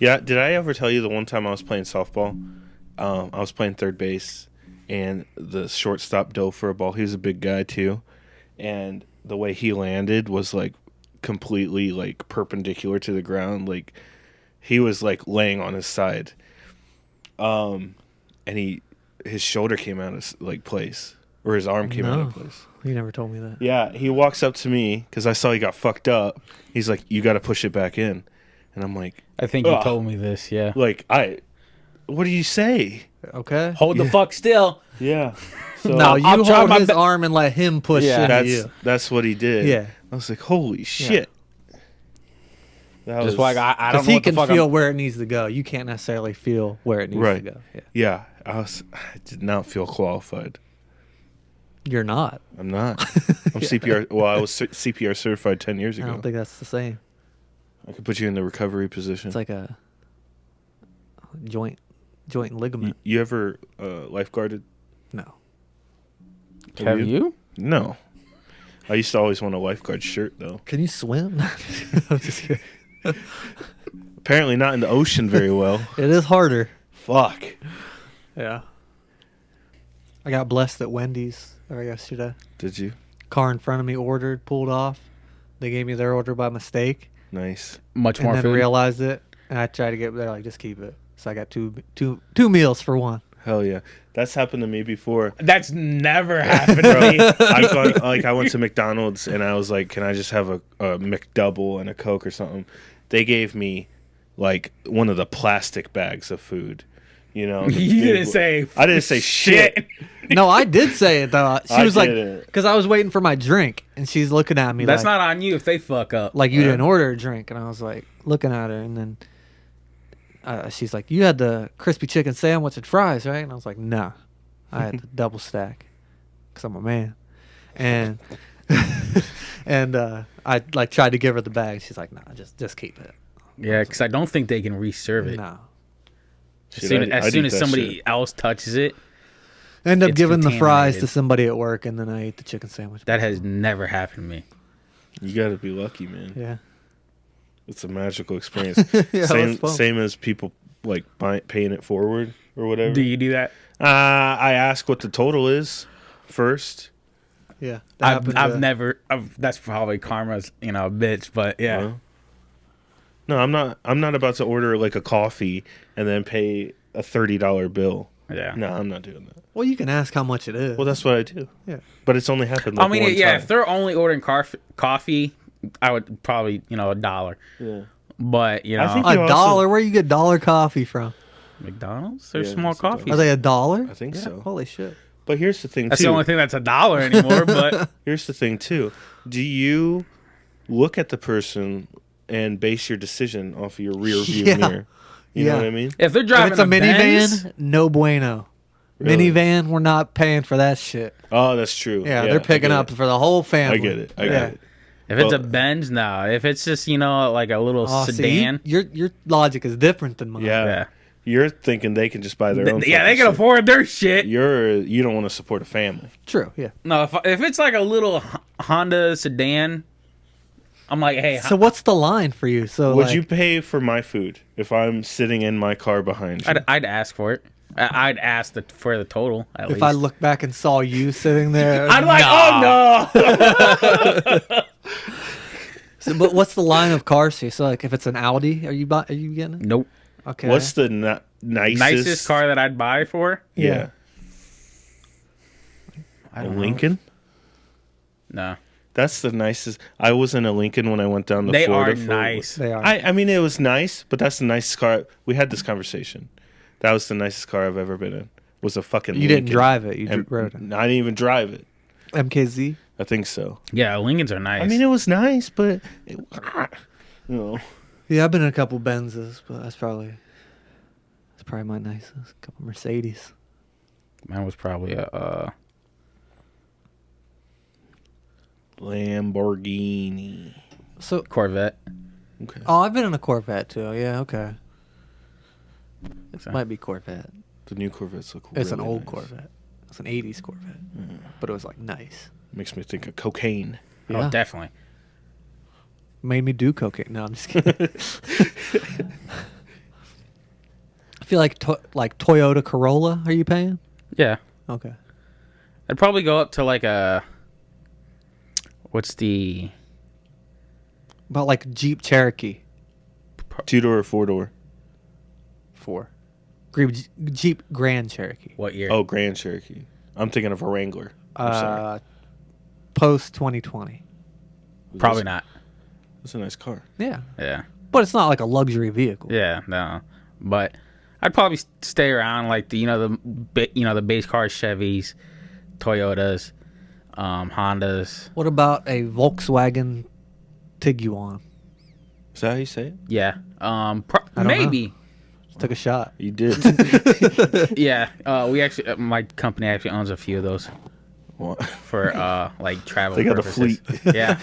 Yeah, did I ever tell you the one time I was playing softball? I was playing third base, and the shortstop dove for a ball. He was a big guy too, and the way he landed was like completely like perpendicular to the ground. Like he was like laying on his side, and his shoulder came out of like place, or his arm came out of place. You never told me that. Yeah, he walks up to me because I saw he got fucked up. He's like, "You got to push it back in," and I'm like, I think you told me this. Yeah. "Like what do you say?" Okay. Hold the fuck still. Yeah. So No, you I'll try hold my his arm and let him push into you. that's what he did. Yeah. I was like, "Holy shit!" That Just like I don't Because know he what the can fuck. feel where it needs to go. You can't necessarily feel where it needs to Right. go. Yeah. Yeah, I did not feel qualified. You're not. I'm not. I'm CPR. Well, I was CPR certified 10 years I ago. don't think that's the same. I could put you in the recovery position. It's like a joint ligament. You ever lifeguarded? No. Have you? No. I used to always want a lifeguard shirt though. Can you swim? I'm just kidding. Apparently not in the ocean very well. It is harder. Fuck. Yeah. I got blessed at Wendy's yesterday. Did you? Car in front of me ordered, pulled off. They gave me their order by mistake, Nice. Much and more then food. realized it. And I tried to get there, like, just keep it. So I got two meals for one. Hell yeah. That's happened to me before. That's never happened to Bro, me. I've gone, like I went to McDonald's and I was like, "Can I just have a McDouble and a Coke or something?" They gave me like one of the plastic bags of food. You know, You didn't say. I didn't say shit. No, I did say it though. She I was like, didn't. because I was waiting for my drink, and she's looking at me. That's like, not on you if they fuck up. like you didn't order a drink, and I was like looking at her, and then she's like, "You had the crispy chicken sandwich and fries, right?" And I was like, "Nah, I had the double stack, cause I'm a man." And and I like tried to give her the bag. She's like, "Nah, just keep it." Yeah, because I don't think they can reserve it. No. As soon I'd as eat that somebody shit. else touches it, End up It's giving the fries to contaminated. somebody at work, and then I ate the chicken sandwich. that has never happened to me. You got to be lucky, man. Yeah. It's a magical experience. Yeah, same that's fun. same as people like paying it forward or whatever. Do you do that? I ask what the total is first. Yeah. I've never. That's probably karma's, bitch. But yeah, Well, no, I'm not about to order like a coffee and then pay a $30 bill. yeah. No, I'm not doing that. Well, you can ask how much it is. Well, that's what I do. Yeah. But it's only happened like I mean, one yeah. time. If they're only ordering coffee, I would probably $1. Yeah. But I think A you also- dollar? Where you get dollar coffee from? McDonald's, there's Yeah, small it's a dollar. coffees. Are they $1? I think so. Holy shit. But here's the thing That's too. the only thing that's $1 anymore. But Here's the thing too. Do you look at the person and base your decision off of your rear view Yeah. mirror? You know Yeah. what I mean? if they're If driving it's a Benz, minivan, no bueno. Really? Minivan, we're not paying for that shit. Oh, that's true. Yeah, they're picking I up get for the whole it. family. I get it. I Yeah. get it. if it's a Well- Benz, no. If it's just like a little Oh, see, sedan, your logic is different than mine. Yeah. yeah, You're thinking they can just buy their own. yeah, they fucking can shit. afford their shit. You don't want to support a family. True, yeah. No, if it's like a little Honda sedan, I'm like, hey, So what's the line for you? So Would like, you pay for my food if I'm sitting in my car behind you? I'd ask for it. I'd ask for the total at if least. I look back and saw you sitting there, I'd like, nah. oh no. So, but what's the line of cars here? So like, if it's an Audi, are you getting it? Nope. Okay. What's the nicest Nicest car that I'd buy for? Yeah, I a don't know. Lincoln. No, That's the nicest. I was in a Lincoln when I went down to they Florida. are nice. They are. I mean, it was nice, but that's the nicest car. We had this conversation. That was the nicest car I've ever been in. Was a fucking. You didn't Lincoln. drive it. You And rode it. I didn't even drive it. MKZ. I think so. Yeah, Lincolns are nice. I mean, it was nice, but you know, Yeah, I've been in a couple Benzes, but that's probably my nicest. A couple Mercedes. mine was probably a Lamborghini. So, Corvette. Okay. oh, I've been in a Corvette too. Yeah, okay. It So- might be Corvette. The new Corvettes look. It's an really old nice. Corvette. It's an '80s Corvette, but it was like nice. Makes me think of cocaine. Yeah. Oh, definitely. Made me do cocaine. No, I'm just kidding. feel like Toyota Corolla. Are you paying? Yeah. Okay. I'd probably go up to like a. What's the. About like Jeep Cherokee. 2-door or 4-door? 4. Jeep Grand Cherokee. What year? Oh, Grand Cherokee. I'm thinking of a Wrangler. I'm sorry. Post 2020. Probably not. That's a nice car. Yeah. Yeah. But it's not like a luxury vehicle. Yeah, no. But I'd probably stay around like the base cars, Chevys, Toyotas, Hondas. What about a Volkswagen Tiguan? Is that how you say it? Yeah. don't Maybe. Just took a shot. You did. Yeah. We actually, my company actually owns a few of those What? for like travel. They got a purposes. fleet. Yeah.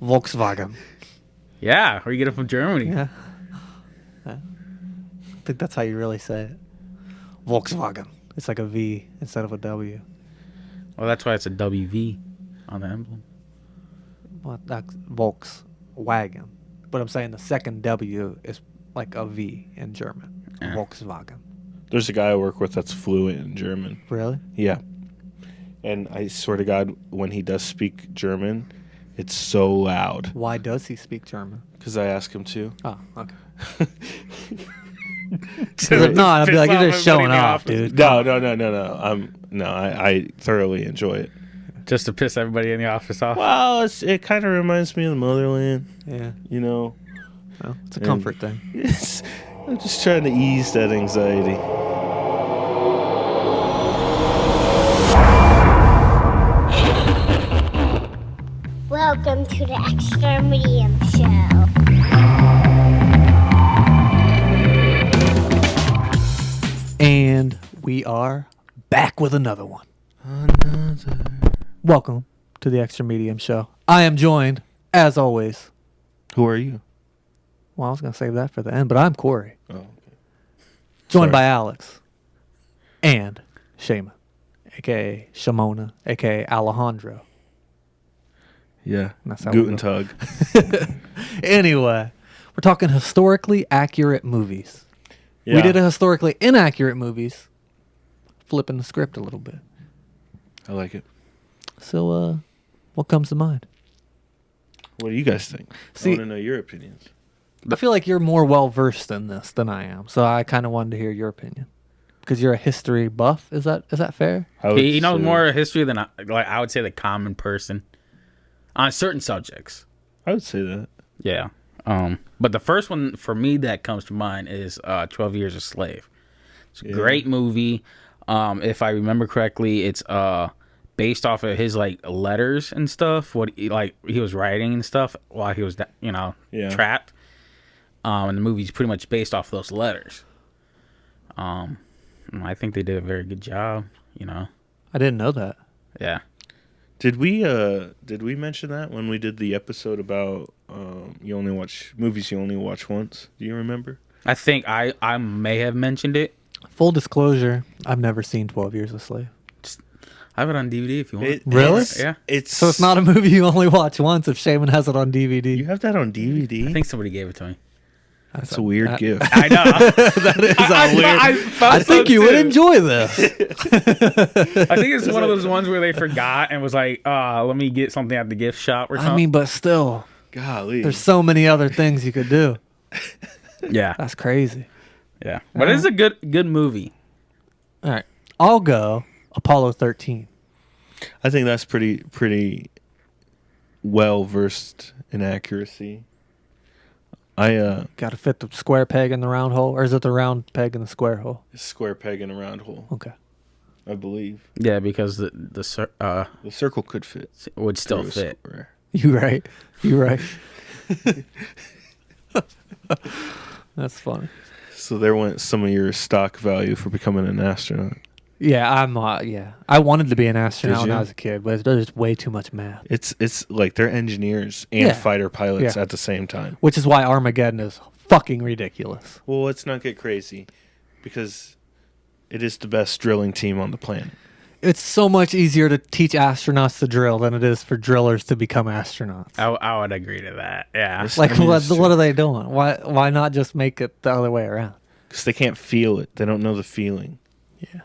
Volkswagen. Yeah. Or you get it from Germany. Yeah. I think that's how you really say it. Volkswagen. It's like a V instead of a W. Well, that's why it's a WV on the emblem. Well, that's Volkswagen. But I'm saying the second W is like a V in German. Yeah. Volkswagen. There's a guy I work with that's fluent in German. Really? Yeah. And I swear to God, when he does speak German, it's so loud. Why does he speak German? Because I ask him to. Oh, okay. If not, I'd be like, you're just showing off, dude. No. I thoroughly enjoy it. Just to piss everybody in the office off. Well, it kind of reminds me of the motherland, Yeah. you know. Well, it's a And- comfort thing. I'm just trying to ease that anxiety. Welcome to the Extra Medium Show. And we are back with another one. Welcome to the Extra Medium Show. I am joined, as always. Who are you? Well, I was going to save that for the end, but I'm Corey. Oh, okay. Joined Sorry. by Alex and Shaman, a.k.a. Shamona, a.k.a. Alejandro. Yeah. That's how we Guten go. Tag. Anyway, we're talking historically accurate movies. Yeah. We did a historically inaccurate movies, flipping the script a little bit. I like it. So, what comes to mind? What do you guys think? See- I want to know your opinions. I feel like you're more well versed in this than I am, so I kind of wanted to hear your opinion because you're a history buff. Is that fair? I would He knows say- more history than I would say the common person on certain subjects. I would say that. Yeah. But the first one for me that comes to mind is 12 Years a Slave. It's a great movie. If I remember correctly, it's based off of his like letters and stuff. What he was writing and stuff while he was trapped. And the movie's pretty much based off those letters. I think they did a very good job. I didn't know that. Yeah. Did we mention that when we did the episode about you only watch movies you only watch once? Do you remember? I think I may have mentioned it. Full disclosure, I've never seen 12 Years a Slave. I have it on DVD if you want. Really? Yeah. It's So it's not a movie you only watch once if Shaman has it on DVD. You have that on DVD? I think somebody gave it to me. That's a weird gift. I know. that is weird. I think you would enjoy this. I think it's one of those ones where they forgot and was like, let me get something at the gift shop or something. I mean, but still, Golly. there's so many other things you could do. yeah. That's crazy. Yeah. But it's a good movie. All right. I'll go Apollo 13. I think that's pretty well versed in accuracy. I Got to fit the square peg in the round hole, or is it the round peg in the square hole? square peg in a round hole, Okay. I believe. Yeah, because the circle could fit. would still through a fit. square. You right. You right. That's funny. So there went some of your stock value for becoming an astronaut. Yeah, I'm. Yeah, I wanted to be an astronaut when you? I was a kid, but there's way too much math. It's like they're engineers and Yeah. fighter pilots Yeah. at the same time. Which is why Armageddon is fucking ridiculous. Well, let's not get crazy, because it is the best drilling team on the planet. It's so much easier to teach astronauts to drill than it is for drillers to become astronauts. I would agree to that. Yeah. Yes. Like, I mean, what it's true. are they doing? Why not just make it the other way around? because they can't feel it. They don't know the feeling. Yeah.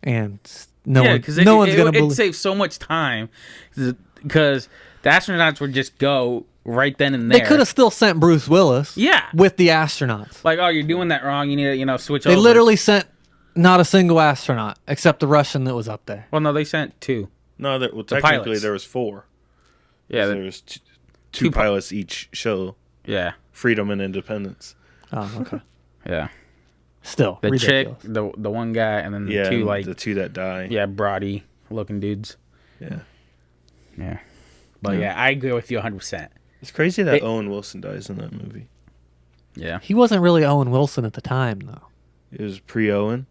And no yeah, one, because no one's gonna it believe. saves so much time because the astronauts would just go right then and there. They could have still sent Bruce Willis. Yeah. With the astronauts. Like, oh, you're doing that wrong. You need to, switch They over. literally sent not a single astronaut except the Russian that was up there. Well, no, they sent 2. No, technically pilots. there was 4. Yeah, There was two pilots each show yeah, freedom and independence. Oh, okay. yeah. Still, The ridiculous. chick, the one guy, and then the Yeah, 2 and like the 2 that die. broady looking dudes. Yeah. Yeah, but yeah, I agree with you 100%. It's crazy that Owen Wilson dies in that movie. Yeah, He wasn't really Owen Wilson at the time, though. It was pre-Owen.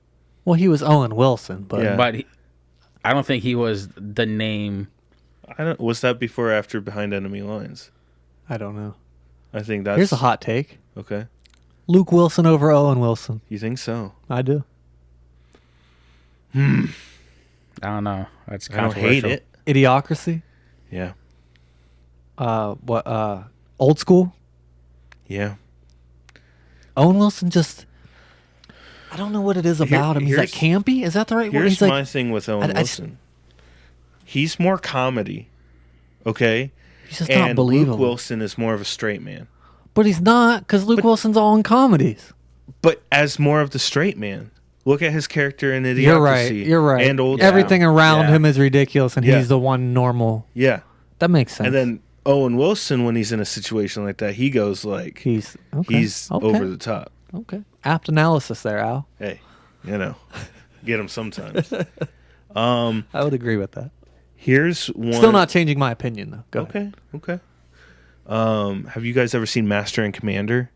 Well, he was Owen Wilson, but Yeah. but I don't think he was the name. Was that before or after Behind Enemy Lines? I don't know. I think that's Here's a hot take: Okay. Luke Wilson over Owen Wilson. You think so? I do. I don't know. That's I don't hate controversial. it. Idiocracy. Yeah. Old School. Yeah. Owen Wilson just. I don't know what it is about him. He's like here's- campy. Is that the right word? Here's He's like, my thing with Owen I just- Wilson. He's more comedy. Okay? he's just not And believable. Luke Wilson is more of a straight man. But he's not, because Luke Wilson's all in comedies. But as more of the straight man. Look at his character in Idiocracy. You're right. You're right. And Old Everything School. around Yeah. him is ridiculous, and Yeah. he's the one normal. Yeah. That makes sense. And then Owen Wilson, when he's in a situation like that, he goes like he's okay. he's okay. over the top. Okay. Apt analysis there, Al. Hey, get him sometimes. I would agree with that. Here's one. Still not changing my opinion though. Go ahead. Okay. Have you guys ever seen Master and Commander?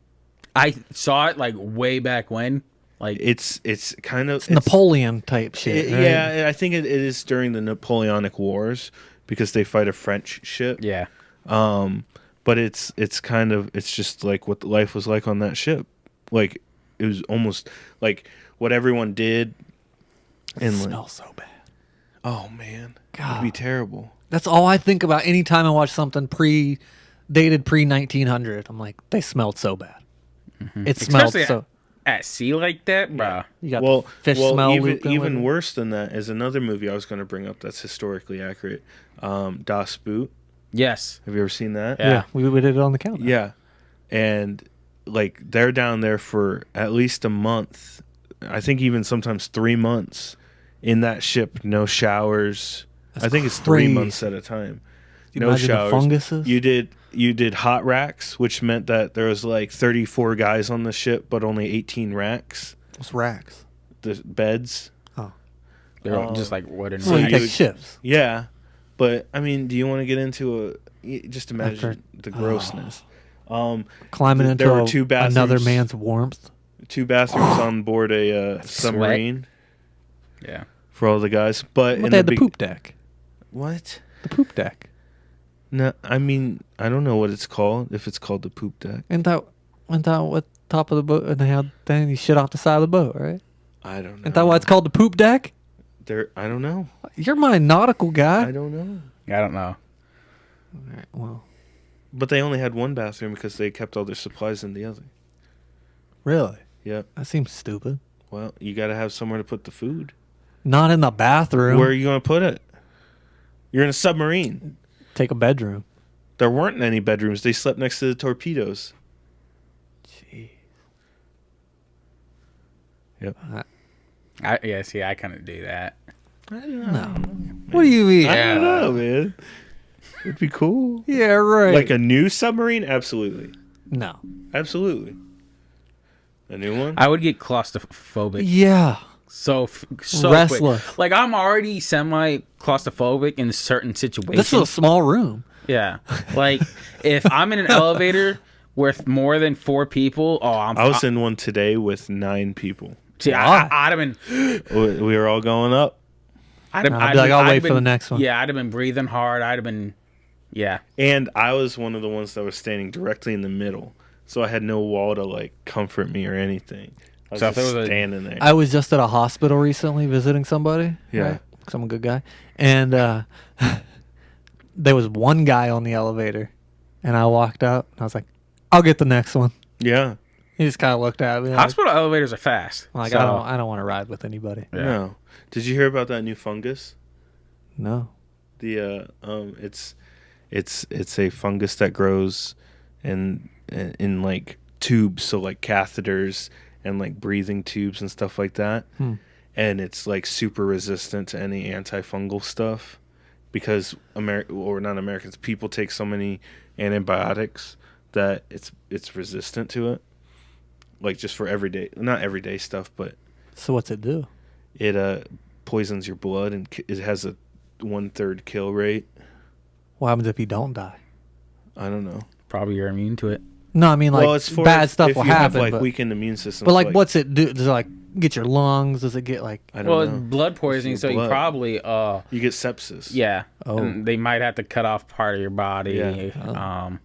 I saw it like way back when. Like It's kind of It's Napoleon type shit. right? Yeah, I think it is during the Napoleonic Wars because they fight a French ship. yeah, But it's just like what life was like on that ship. Like it was almost like what everyone did. It And like, smells so bad. oh man, God. it'd be terrible. That's all I think about anytime I watch something dated pre 1900. I'm like, they smelled so bad. It smelled especially so. at sea like that, bro. You got Well, the fish smell. even looped in with even it. worse than that is another movie I was going to bring up that's historically accurate. Das Boot. Yes, Have you ever seen that? Yeah. Yeah, we did it on the count. Yeah. And like they're down there for at least a month. I think even sometimes 3 months in that ship, no showers. That's I think it's crazy. 3 months at a time. You No imagine the showers. funguses? You did hot racks, which meant that there was like 34 guys on the ship, but only 18 racks. What's racks? The beds. they're all just like wooden. So you you take would- shifts. Yeah, but I mean, do you want to get into just imagine the grossness? Climbing There were into two bathrooms. another man's warmth. 2 bathrooms on board a submarine Yeah, for all the guys, but But in they had the big- poop deck. What? The poop deck. No, I mean I don't know what it's called. If it's called the poop deck, And that what top of the boat, and they had then you shit off the side of the boat, right? I don't know. Isn't that why it's called the poop deck? I don't know. You're my nautical guy. I don't know. I don't know. All right, well, But they only had one bathroom because they kept all their supplies in the other. really? Yep. That seems stupid. Well, you got to have somewhere to put the food. Not in the bathroom. Where are you going to put it? You're in a submarine. Take a bedroom. There weren't any bedrooms. They slept next to the torpedoes. Jeez. Yep. See, I kind of do that. I don't know. What do you mean? I don't know, man. It'd be cool. Yeah, right. Like a new submarine? Absolutely. no. Absolutely. A new one? I would get claustrophobic Yeah. so Restless. quick. Like I'm already semi claustrophobic in certain situations. This is a small room. Yeah, like if I'm in an elevator with more than 4 people, I was in one today with 9 people. See, I'd have been. We were all going up. I'd I'd be like, I'll wait for the next one. Yeah, I'd have been breathing hard. I'd have been. Yeah, And I was one of the ones that was standing directly in the middle. So I had no wall to like comfort me or anything. I was So if just there was a- standing there. I was just at a hospital recently visiting somebody. Yeah. Right? 'Cause I'm a good guy. And there was one guy on the elevator. And I walked up and I was like, I'll get the next one. Yeah. He just kind of looked at me like, Hospital elevators are fast. like so- I don't want to ride with anybody. Yeah. No. Did you hear about that new fungus? No. The it's a fungus that grows in like tubes, so like catheters and like breathing tubes and stuff like that. And it's like super resistant to any antifungal stuff because people take so many antibiotics that it's resistant to it. Like just for not everyday stuff, but So what's it do? it poisons your blood and it has a 1/3 kill rate. What happens if you don't die? I don't know. Probably you're immune to it. No, I mean like Well, it's for bad stuff if will you happen. have like but weakened immune system. but like, what's it do? Does it like get your lungs? Does it get like? I don't Well, it's know. blood poisoning, It's so your you blood. probably You get sepsis. yeah. Oh. And they might have to cut off part of your body. Yeah.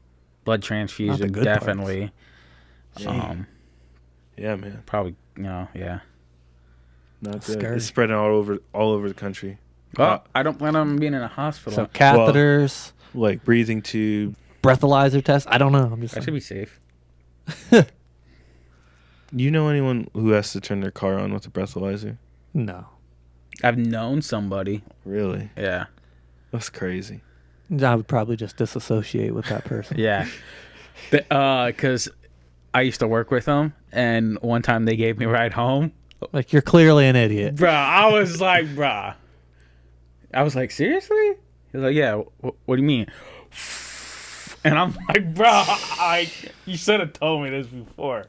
Blood Not transfusion, the good parts. definitely. Yeah, man. Probably, yeah. Not That's good. scary. It's spreading all over the country. Well, I don't plan on being in a hospital. So catheters, Like breathing tube. breathalyzer test. I don't know. I'm just I should saying. be safe. You know anyone who has to turn their car on with a breathalyzer? No. I've known somebody. Really? Yeah. That's crazy. I would probably just disassociate with that person. Yeah. Because I used to work with them, and one time they gave me a ride home. Like you're clearly an idiot. Bruh, I was like, bruh. I was like, seriously? He was like, yeah, what do you mean? And I'm like, bruh, you should have told me this before.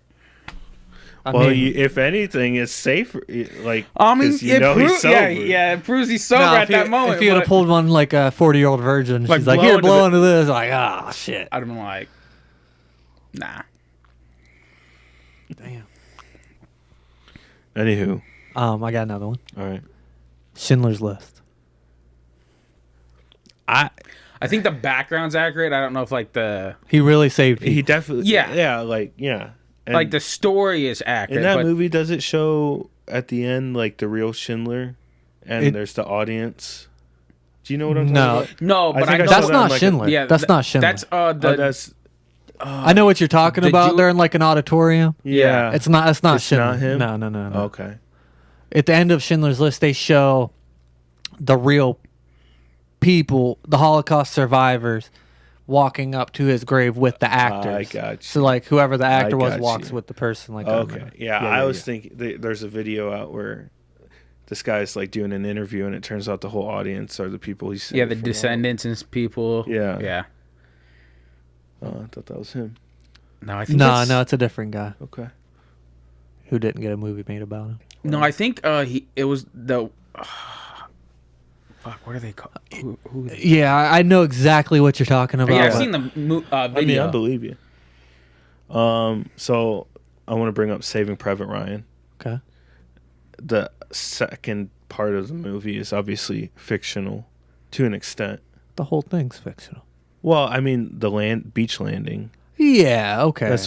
I Well, mean, if anything, it's safer. Like, I mean, 'cause you know he's sober. it proves he's sober no, at that moment. if you would have but pulled one like a 40-year-old virgin, Like she's like, blow "Here, into blow the- into this." Like, ah, shit. I'd have been like, nah. Damn. Anywho, I got another one. all right. Schindler's List. I think the background's accurate. I don't know if like the He really saved He people. definitely. Yeah. Yeah. And like the story is accurate. in that but movie, does it show at the end like the real Schindler, and It- there's the audience? Do you know what I'm No. talking about? no, but think I I know saw That's that not on, like, Schindler. yeah, that's not Schindler. That's Oh, the that's I know what you're talking the about. Jew- They're in like an auditorium. yeah. It's not. It's not It's Schindler. not him? No, no, no, no. Okay. At the end of Schindler's List, they show the real people, the Holocaust survivors, walking up to his grave with the actors. I got you. So like whoever the actor was got walks you. with the person. Like Okay. Yeah, I was yeah. thinking there's a video out where this guy's like doing an interview, and it turns out the whole audience are the people he's the descendants and people. Yeah. Yeah. Oh, I thought that was him. No, I think No, no, it's a different guy Okay. who didn't get a movie made about him. No, I think it was the fuck, what are they called? Who Yeah, I know exactly what you're talking about. yeah, I've but- seen the video. I mean, I believe you. So I want to bring up Saving Private Ryan. Okay. The second part of the movie is obviously fictional to an extent. The whole thing's fictional. Well, I mean, the beach landing. Yeah, okay. That's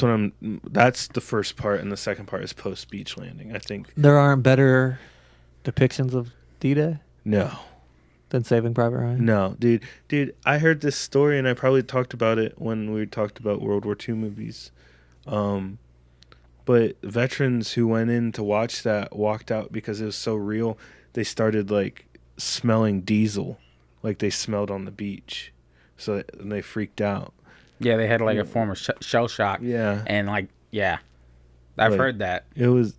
the first part, and the second part is post beach landing. I think There aren't better depictions of D-Day no, than Saving Private Ryan? no, dude. I heard this story, and I probably talked about it when we talked about World War II movies. But veterans who went in to watch that walked out because it was so real. They started like smelling diesel, like they smelled on the beach, and they freaked out. Yeah, they had like a form of shell shock. Yeah. And like, yeah. I've Like- heard that. It was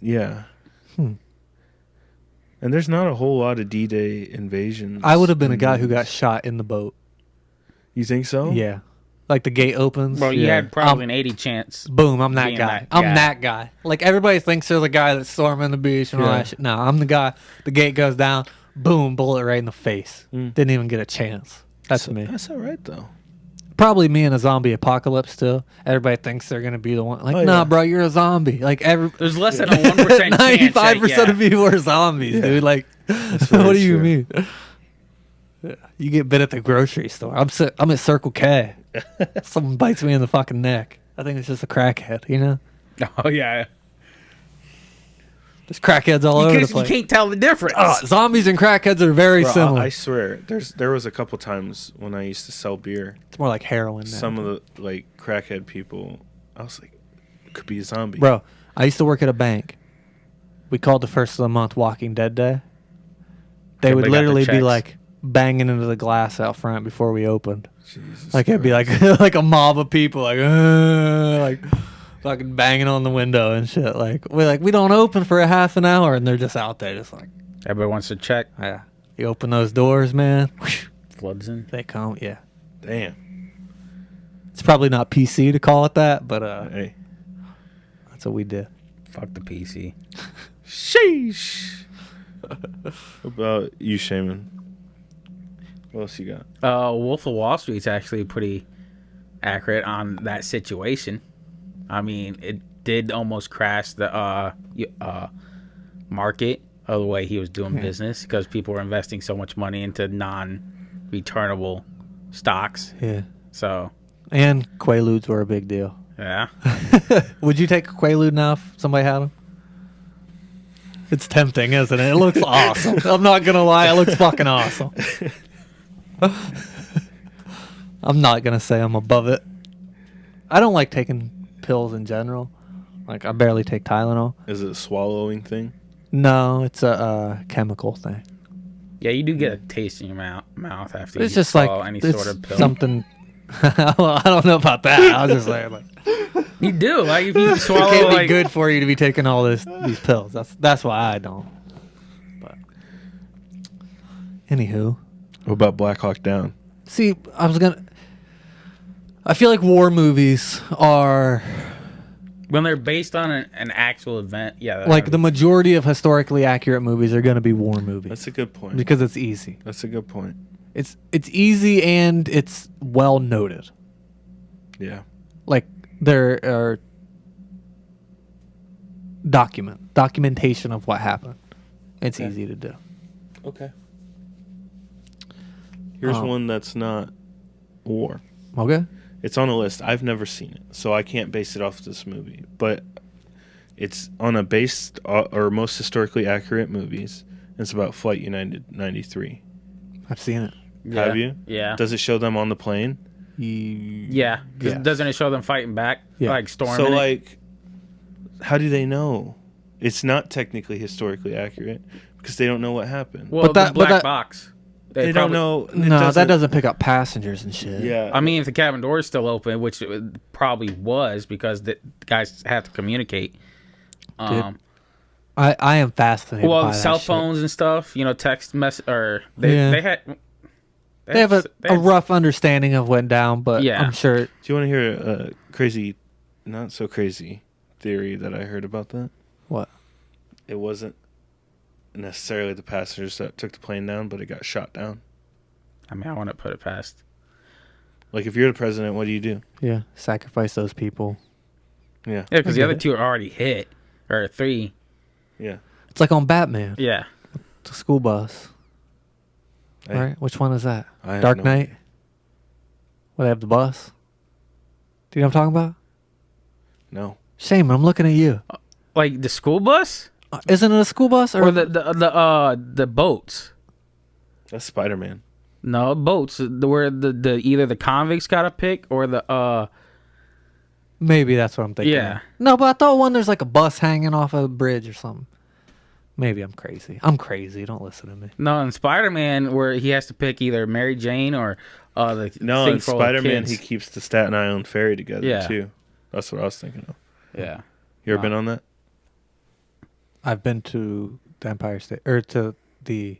And there's not a whole lot of D-Day invasions. I would have been a in guy who got movies. shot in the boat. You think so? Yeah. Like the gate opens. Well, you Yeah. had probably an 80 chance. Boom, I'm that Being guy. that I'm guy. that guy. Like everybody thinks they're the guy that's storming the beach and all Yeah. that shit. No, I'm the guy. The gate goes down. Boom, bullet right in the face. Didn't even get a chance. That's me. That's all right though. Probably me in a zombie apocalypse still. Everybody thinks they're gonna be the one. Like, Oh, nah, yeah. bro, you're a zombie. Like There's less than a 1% chance. 95% of Yeah. people are zombies, dude. Like, very what do you true. mean? You get bit at the grocery store. I'm at Circle K. Someone bites me in the fucking neck. I think it's just a crackhead, you know? Oh, yeah. There's crackheads all over the Because you place. can't tell the difference. Zombies and crackheads are very Bro, similar. I swear, there was a couple times when I used to sell beer. It's more like heroin now. Some of the like crackhead people, I was like, could be a zombie. Bro, I used to work at a bank. We called the first of the month Walking Dead Day. They would Everybody got their literally be checks. like banging into the glass out front before we opened. Jesus Like it'd be like Christ. like a mob of people like fucking banging on the window and shit. Like we don't open for a half an hour, and they're just out there just like, Everybody wants to check. yeah. You open those doors, man. Floods in. They come, yeah. Damn. It's probably not PC to call it that, but Hey. that's what we did. Fuck the PC. Sheesh. What about you, Shaman? What else you got? Wolf of Wall Street's actually pretty accurate on that situation. I mean, it did almost crash the market of the way he was doing business because people were investing so much money into non-returnable stocks. Yeah. So, And Quaaludes were a big deal. yeah. Would you take a Quaalude now if somebody had them? It's tempting, isn't it? It looks awesome. I'm not gonna lie, it looks fucking awesome. I'm not gonna say I'm above it. I don't like taking pills in general. Like I barely take Tylenol. Is it a swallowing thing? No, it's a chemical thing. Yeah, you do get a taste in your mouth after It's you just like swallow any it's sort of pill. something. Well, I don't know about that. I was just saying, like, You do. Like, if you it swallow, can't be like, good for you to be taking all these pills. That's why I don't. But anywho, What about Black Hawk Down? see, I feel like war movies are when they're based on an actual event, yeah. like the majority of historically accurate movies are going to be war movies That's a good point. because it's easy. That's a good point. It's easy and it's well noted. Yeah. Like there are documentation of what happened. It's Okay. easy to do. Okay. Here's Um, one that's not war. Okay. It's on a list. I've never seen it, so I can't base it off this movie. But it's on a based or most historically accurate movies. It's about Flight United 93. I've seen it. Yeah. Have you? Yeah. Does it show them on the plane? Yeah. 'Cause Yes. doesn't it show them fighting back? Yeah. Like storming So, it? like, how do they know? It's not technically historically accurate because they don't know what happened. Well, But the black that- box. They don't know. it No, that doesn't pick up passengers and shit. Yeah. I mean, if the cabin door is still open, which it probably was because the guys have to communicate. I am fascinated Well, by the that cell shit. phones and stuff, text mess or they Yeah. they had They have a had- rough understanding of what went down, but Yeah. I'm sure. Do you want to hear a crazy, not so crazy theory that I heard about that? What? It wasn't necessarily the passengers that took the plane down, but it got shot down. I mean, I want to put it past. Like, if you're the president, what do you do? Yeah, sacrifice those people. Yeah. Yeah, because I the get other it. two are already hit or three. Yeah. It's like on Batman, Yeah, the school bus. Hey, Right? Which one is that? I have Dark no Knight. idea. Where they have the bus. Do you know what I'm talking about? No. Shame, I'm looking at you. like the school bus Isn't it a school bus or the boats. That's Spider-Man. No, boats where the either the convicts got to pick or the Maybe that's what I'm thinking. Yeah. of. No, but I thought one there's like a bus hanging off a bridge or something. Maybe I'm crazy. I'm crazy. Don't listen to me. no, in Spider-Man where he has to pick either Mary Jane or the No, thing in for all the Spider-Man, kids. he keeps the Staten Island ferry together, Yeah. too. That's what I was thinking of. Yeah. You ever Wow. been on that? I've been to the Empire State or to the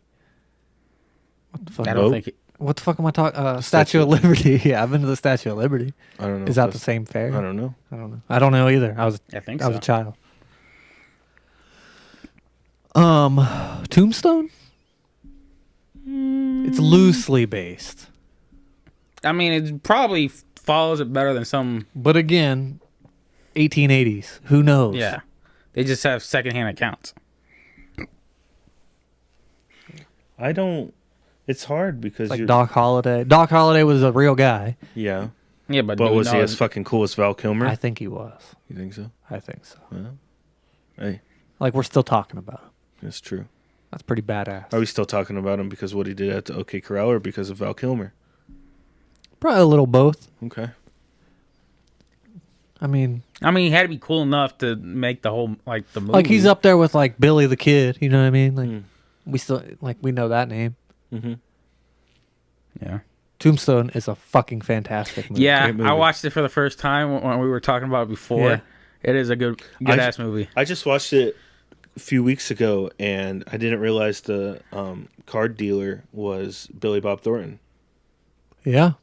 what the fuck? I don't Boat? think it, What the fuck am I talking? Statue of Liberty. Yeah, I've been to the Statue of Liberty. I don't know. Is if that the that's- same fair? I don't know. I don't know. I don't know either. I was I think I was so. a child. Tombstone. It's loosely based, I mean, it probably follows it better than some. but again, 1880s. Who knows? Yeah, they just have secondhand accounts. I don't. It's hard because It's like you're. Doc Holliday. Doc Holliday was a real guy. Yeah. Yeah, but But do we was he know- as fucking cool as Val Kilmer? I think he was. You think so? I think so. Well, hey, Like we're still talking about him. that's true. That's pretty badass. Are we still talking about him because of what he did at the OK Corral or because of Val Kilmer? Probably a little both. Okay. I mean, I mean, he had to be cool enough to make the whole like the movie. Like he's up there with like Billy the Kid. You know what I mean? Like Mm. we still like we know that name. Mm-hmm. Yeah. Tombstone is a fucking fantastic movie. Yeah, Great movie. I watched it for the first time when we were talking about it before. Yeah. It is a good ass movie. I just watched it a few weeks ago, and I didn't realize the card dealer was Billy Bob Thornton. Yeah.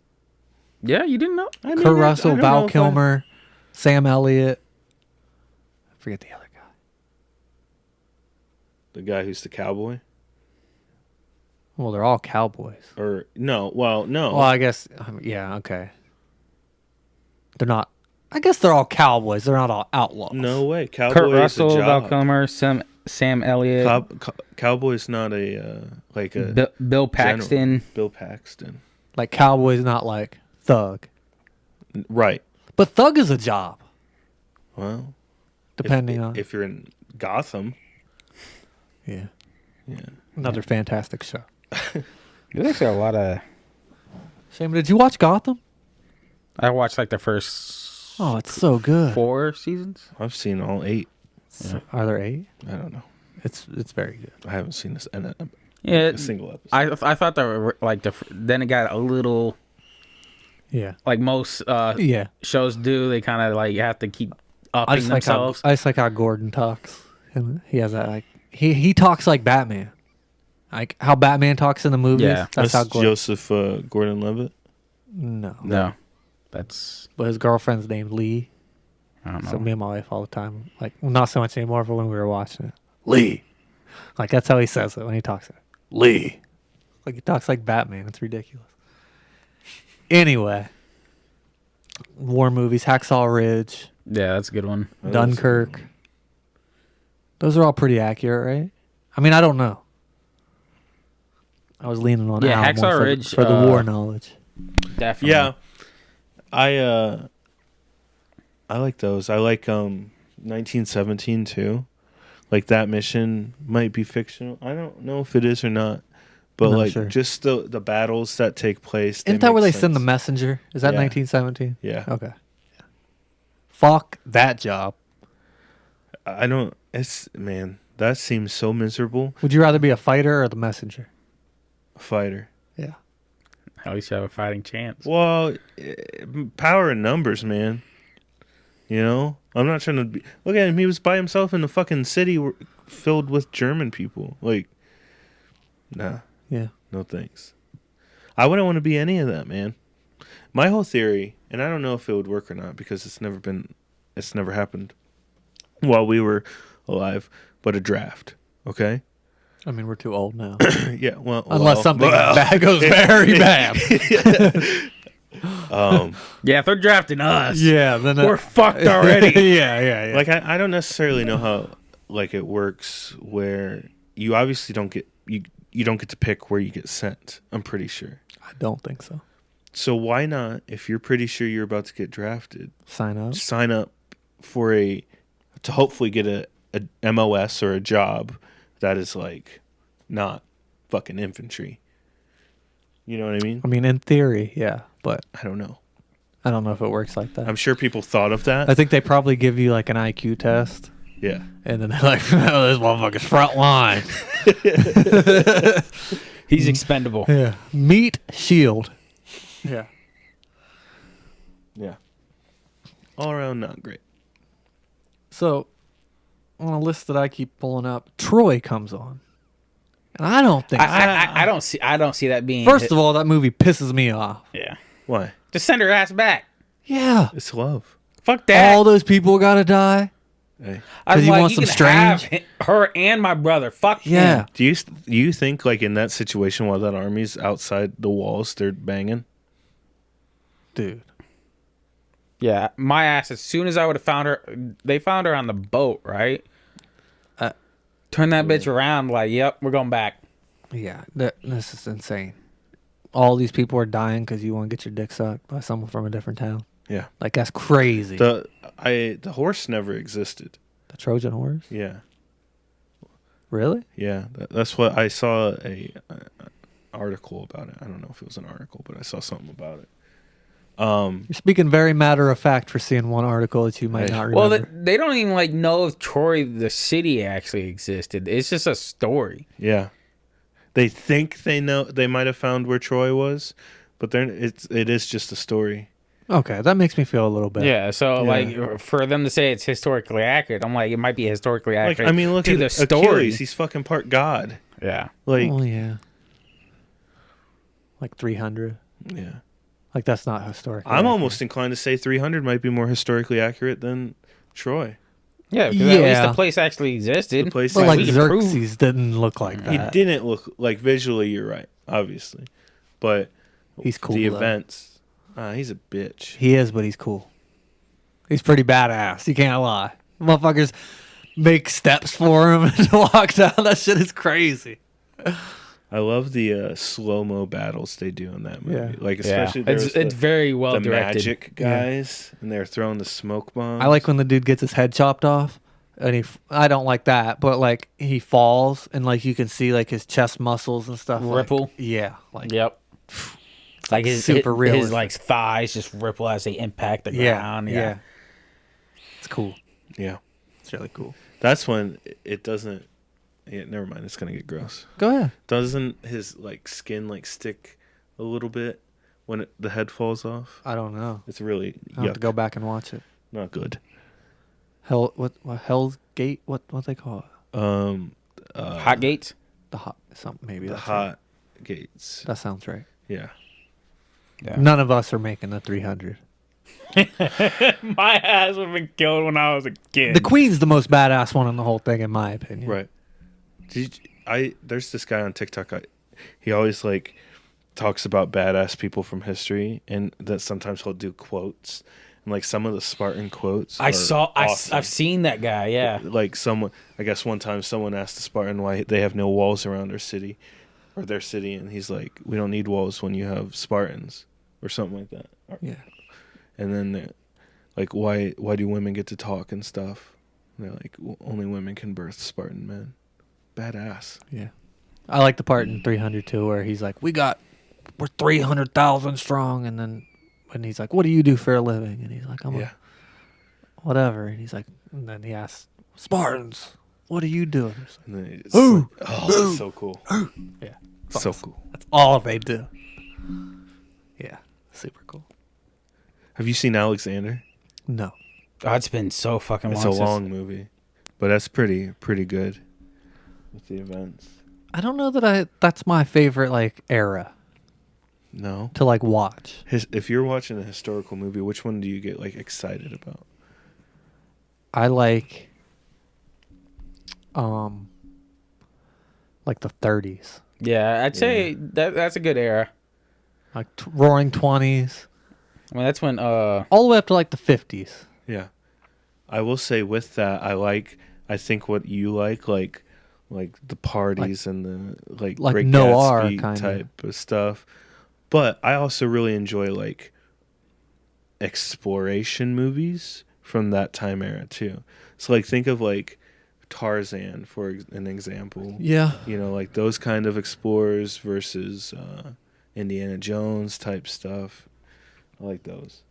Yeah, you didn't know? I mean, Kurt I Russell, don't know Val if I- Kilmer, Sam Elliott. I forget the other guy. the guy who's the cowboy, Well, they're all cowboys. or no? Well, no. Well, I guess, yeah, okay. They're not. I guess they're all cowboys. They're not all outlaws. No way. Cowboy Kurt is a Russell, Val job. Kilmer, Sam Elliott, Cowboy's not a like a Bill Paxton. Bill Paxton. Like cowboys, not like thug. Right. But thug is a job, Well, depending on. if you're in Gotham, Yeah. yeah. Another fantastic show. There's actually a lot of. Shane, did you watch Gotham? I watched like the first Oh, it's so good. 4 seasons. I've seen all 8. Are there 8? I don't know. It's very good. I haven't seen this in Yeah, a single episode. I thought that like then it got a little Yeah. like most Yeah. shows do. They kind of like have to keep I upping just like how themselves. I just like how Gordon talks. And he has that like he talks like Batman. Like how Batman talks in the movies. Yeah. That's how Gordon. Joseph Gordon-Levitt. No. No, that's But his girlfriend's named Lee. I don't know. So me and my wife all the time, like well, not so much anymore, but when we were watching it, Lee, like that's how he says it when he talks. Lee, like he talks like Batman. It's ridiculous. Anyway, war movies, Hacksaw Ridge, Yeah, that's a good one. Dunkirk. Those are all pretty accurate, right? I mean, I don't know. I was leaning on Yeah, Al more Hacksaw for, Ridge, for the war knowledge. Definitely. Yeah. I like those. I like 1917 too. Like that mission might be fictional. I don't know if it is or not. But Not like sure. just the battles that take place. Isn't that make where they send the sense. messenger? Is that Yeah. 1917? Yeah. Okay. Fuck that job. I don't it's man, that seems so miserable. Would you rather be a fighter or the messenger? A fighter. Yeah. At least you have a fighting chance. Well, power in numbers, man. You know? I'm not trying to be look at him, he was by himself in a fucking city filled with German people. Like nah. Yeah. No thanks. I wouldn't want to be any of that, man. My whole theory, and I don't know if it would work or not because it's never happened while we were alive, but a draft. Okay? I mean, we're too old now. Yeah, well, Unless something bad goes very bad. Yeah, if they're drafting us, Yeah, then we're fucked already. yeah. like I don't necessarily know how like it works where you obviously don't get you don't get to pick where you get sent. I'm pretty sure. I don't think so. So why not, if you're pretty sure you're about to get drafted, Sign up. sign up for to hopefully get a MOS or a job that is like not fucking infantry. You know what I mean? I mean, in theory, yeah, but I don't know. I don't know if it works like that. I'm sure people thought of that. I think they probably give you like an IQ test, Yeah. and then they're like, "Oh, this motherfucker's front line." He's expendable. Yeah. Meet Shield. Yeah. Yeah. All around not great. So, on a list that I keep pulling up, Troy comes on, and I don't think. I don't see that being. First of all, that movie pisses me off. yeah, Why? just send her ass back. Yeah. It's love. Fuck that. All those people gotta die. Hey. I'm 'cause you want you some can strange? have her and my brother. Fuck Yeah. him. Do you think like in that situation while that army's outside the walls, they're banging? Dude. Yeah, my ass. As soon as I would have found her, they found her on the boat, right? Turn that bitch around. Like, yep, we're going back. Yeah. This is insane. All these people are dying because you want to get your dick sucked by someone from a different town. Yeah. Like, that's crazy. The horse never existed. The Trojan horse? Yeah. Really? Yeah, that's what I saw a article about it. I don't know if it was an article, but I saw something about it. You're speaking very matter of fact for seeing one article that you might not remember. Well, they don't even like know if Troy, the city, actually existed. It's just a story. Yeah, they think they know. They might have found where Troy was, but it is just a story. Okay, that makes me feel a little better. Yeah, so like for them to say it's historically accurate, I'm like, it might be historically Like, accurate. I mean, look to at the story. Achilles. He's fucking part god. Yeah, Like, Oh yeah. Like 300. yeah. Like that's not historic. I'm almost inclined to say 300 might be more historically accurate than Troy. yeah, because at least Yeah. the place actually existed. The place But like we can prove- Xerxes didn't look like He that. didn't look like visually. You're right, obviously, but He's cool. the though. events. He's a bitch. He is, but he's cool. He's pretty badass. You can't lie. Motherfuckers make steps for him to walk down. That shit is crazy. I love the slow mo battles they do in that movie. Yeah. Like Yeah, especially there was it's very well the directed. magic guys, and they're throwing the smoke bombs. I like when the dude gets his head chopped off, and I don't like that, but like he falls and like you can see like his chest muscles and stuff like- Ripple? yeah, like Yep. Like his super his realistic. like thighs just ripple as they impact the yeah, ground. yeah. It's cool. Yeah, It's really cool. that's when it doesn't. Yeah, never mind. It's gonna get gross. Go ahead. Doesn't his like skin like stick a little bit when the head falls off? I don't know. It's really I have yuck. to go back and watch it. Not good. What Hell's Gate? What they call it? Hot gates. The hot something maybe. The that's hot right. gates. That sounds right. Yeah. Yeah. None of us are making the 300. My ass would have been killed when I was a kid. The Queen's the most badass one in the whole thing, in my opinion. Right. There's this guy on TikTok. He always like talks about badass people from history, and that sometimes he'll do quotes. And like some of the Spartan quotes, I are saw. awesome. I've seen that guy. Yeah. Like I guess one time someone asked the Spartan why they have no walls around their city, and he's like, "We don't need walls when you have Spartans," or something like that. Yeah. And then like, why do women get to talk and stuff? And they're like, only women can birth Spartan men. Badass. Yeah. I like the part in 300 too where he's like, we're 300,000 strong. And then when he's like, what do you do for a living? And he's like, I'm Yeah. whatever. And he's like, and then he asks, Spartans, what are you doing? It's like, And then it's Ooh. like, oh, it's so cool. yeah. So cool. That's all they do. Yeah. Super cool. Have you seen Alexander? No. Oh, it's been so fucking long. It's a since- long movie, but that's pretty good with the events. I don't know that that's my favorite like era No. to like watch. If you're watching a historical movie, which one do you get like excited about? I like the 30s. Yeah, I'd say that's a good era. Like roaring 20s. I mean, that's when All the way up to like the 50s. Yeah. I will say with that, I think what you like the parties and the like Great noir Gatsby kinda. type of stuff. But I also really enjoy like exploration movies from that time era too. So like think of like Tarzan for an example. Yeah. You know, like those kind of explorers versus Indiana Jones type stuff. I like those.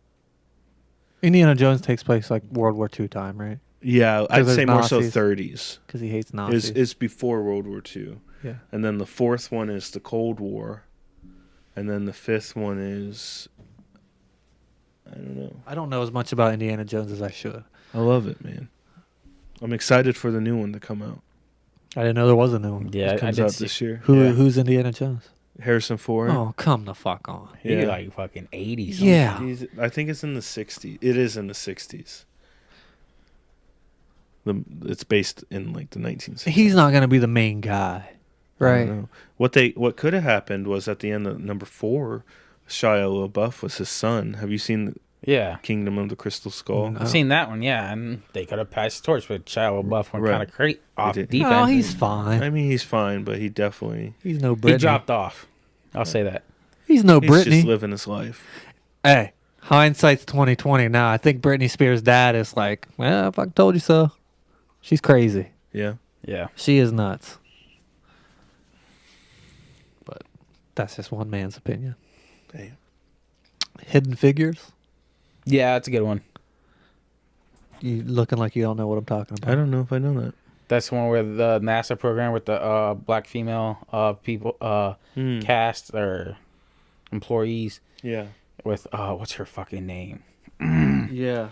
Indiana Jones takes place like World War II time, right? Yeah, I'd there's say more so Nazis. 30s. Because he hates Nazis. It's before World War II. Yeah. And then the fourth one is the Cold War. And then the fifth one is, I don't know. I don't know as much about Indiana Jones as I should. I love it, man. I'm excited for the new one to come out. I didn't know there was a new one. yeah, It I comes did out see. this year. Who's Indiana Jones? Harrison Ford. Oh, come the fuck on. He Yeah. like fucking 80s. Yeah. I think it's in the 60s. It is in the 60s. It's based in like the 1960s. He's not going to be the main guy, I right? don't know. What could have happened was at the end of number 4, Shia LaBeouf was his son. Have you seen Yeah. Kingdom of the Crystal Skull? No. I've seen that one, yeah, and they could have passed the torch, but Shia LaBeouf went Right. kind of great off did. deep No, end. he's fine. I mean, he's fine, but he definitely He's no He Britney. dropped off. I'll say that. He's no he's Britney. just living his life. Hey, hindsight's 2020 now. I think Britney Spears' dad is like, well, if I told you so. She's crazy. Yeah. Yeah. She is nuts. But that's just one man's opinion. Damn. Hidden Figures. Yeah, that's a good one. You looking like you don't know what I'm talking about. I don't know if I know that. That's the one where the NASA program with the black female people cast or employees Yeah. with what's her fucking name? Yeah.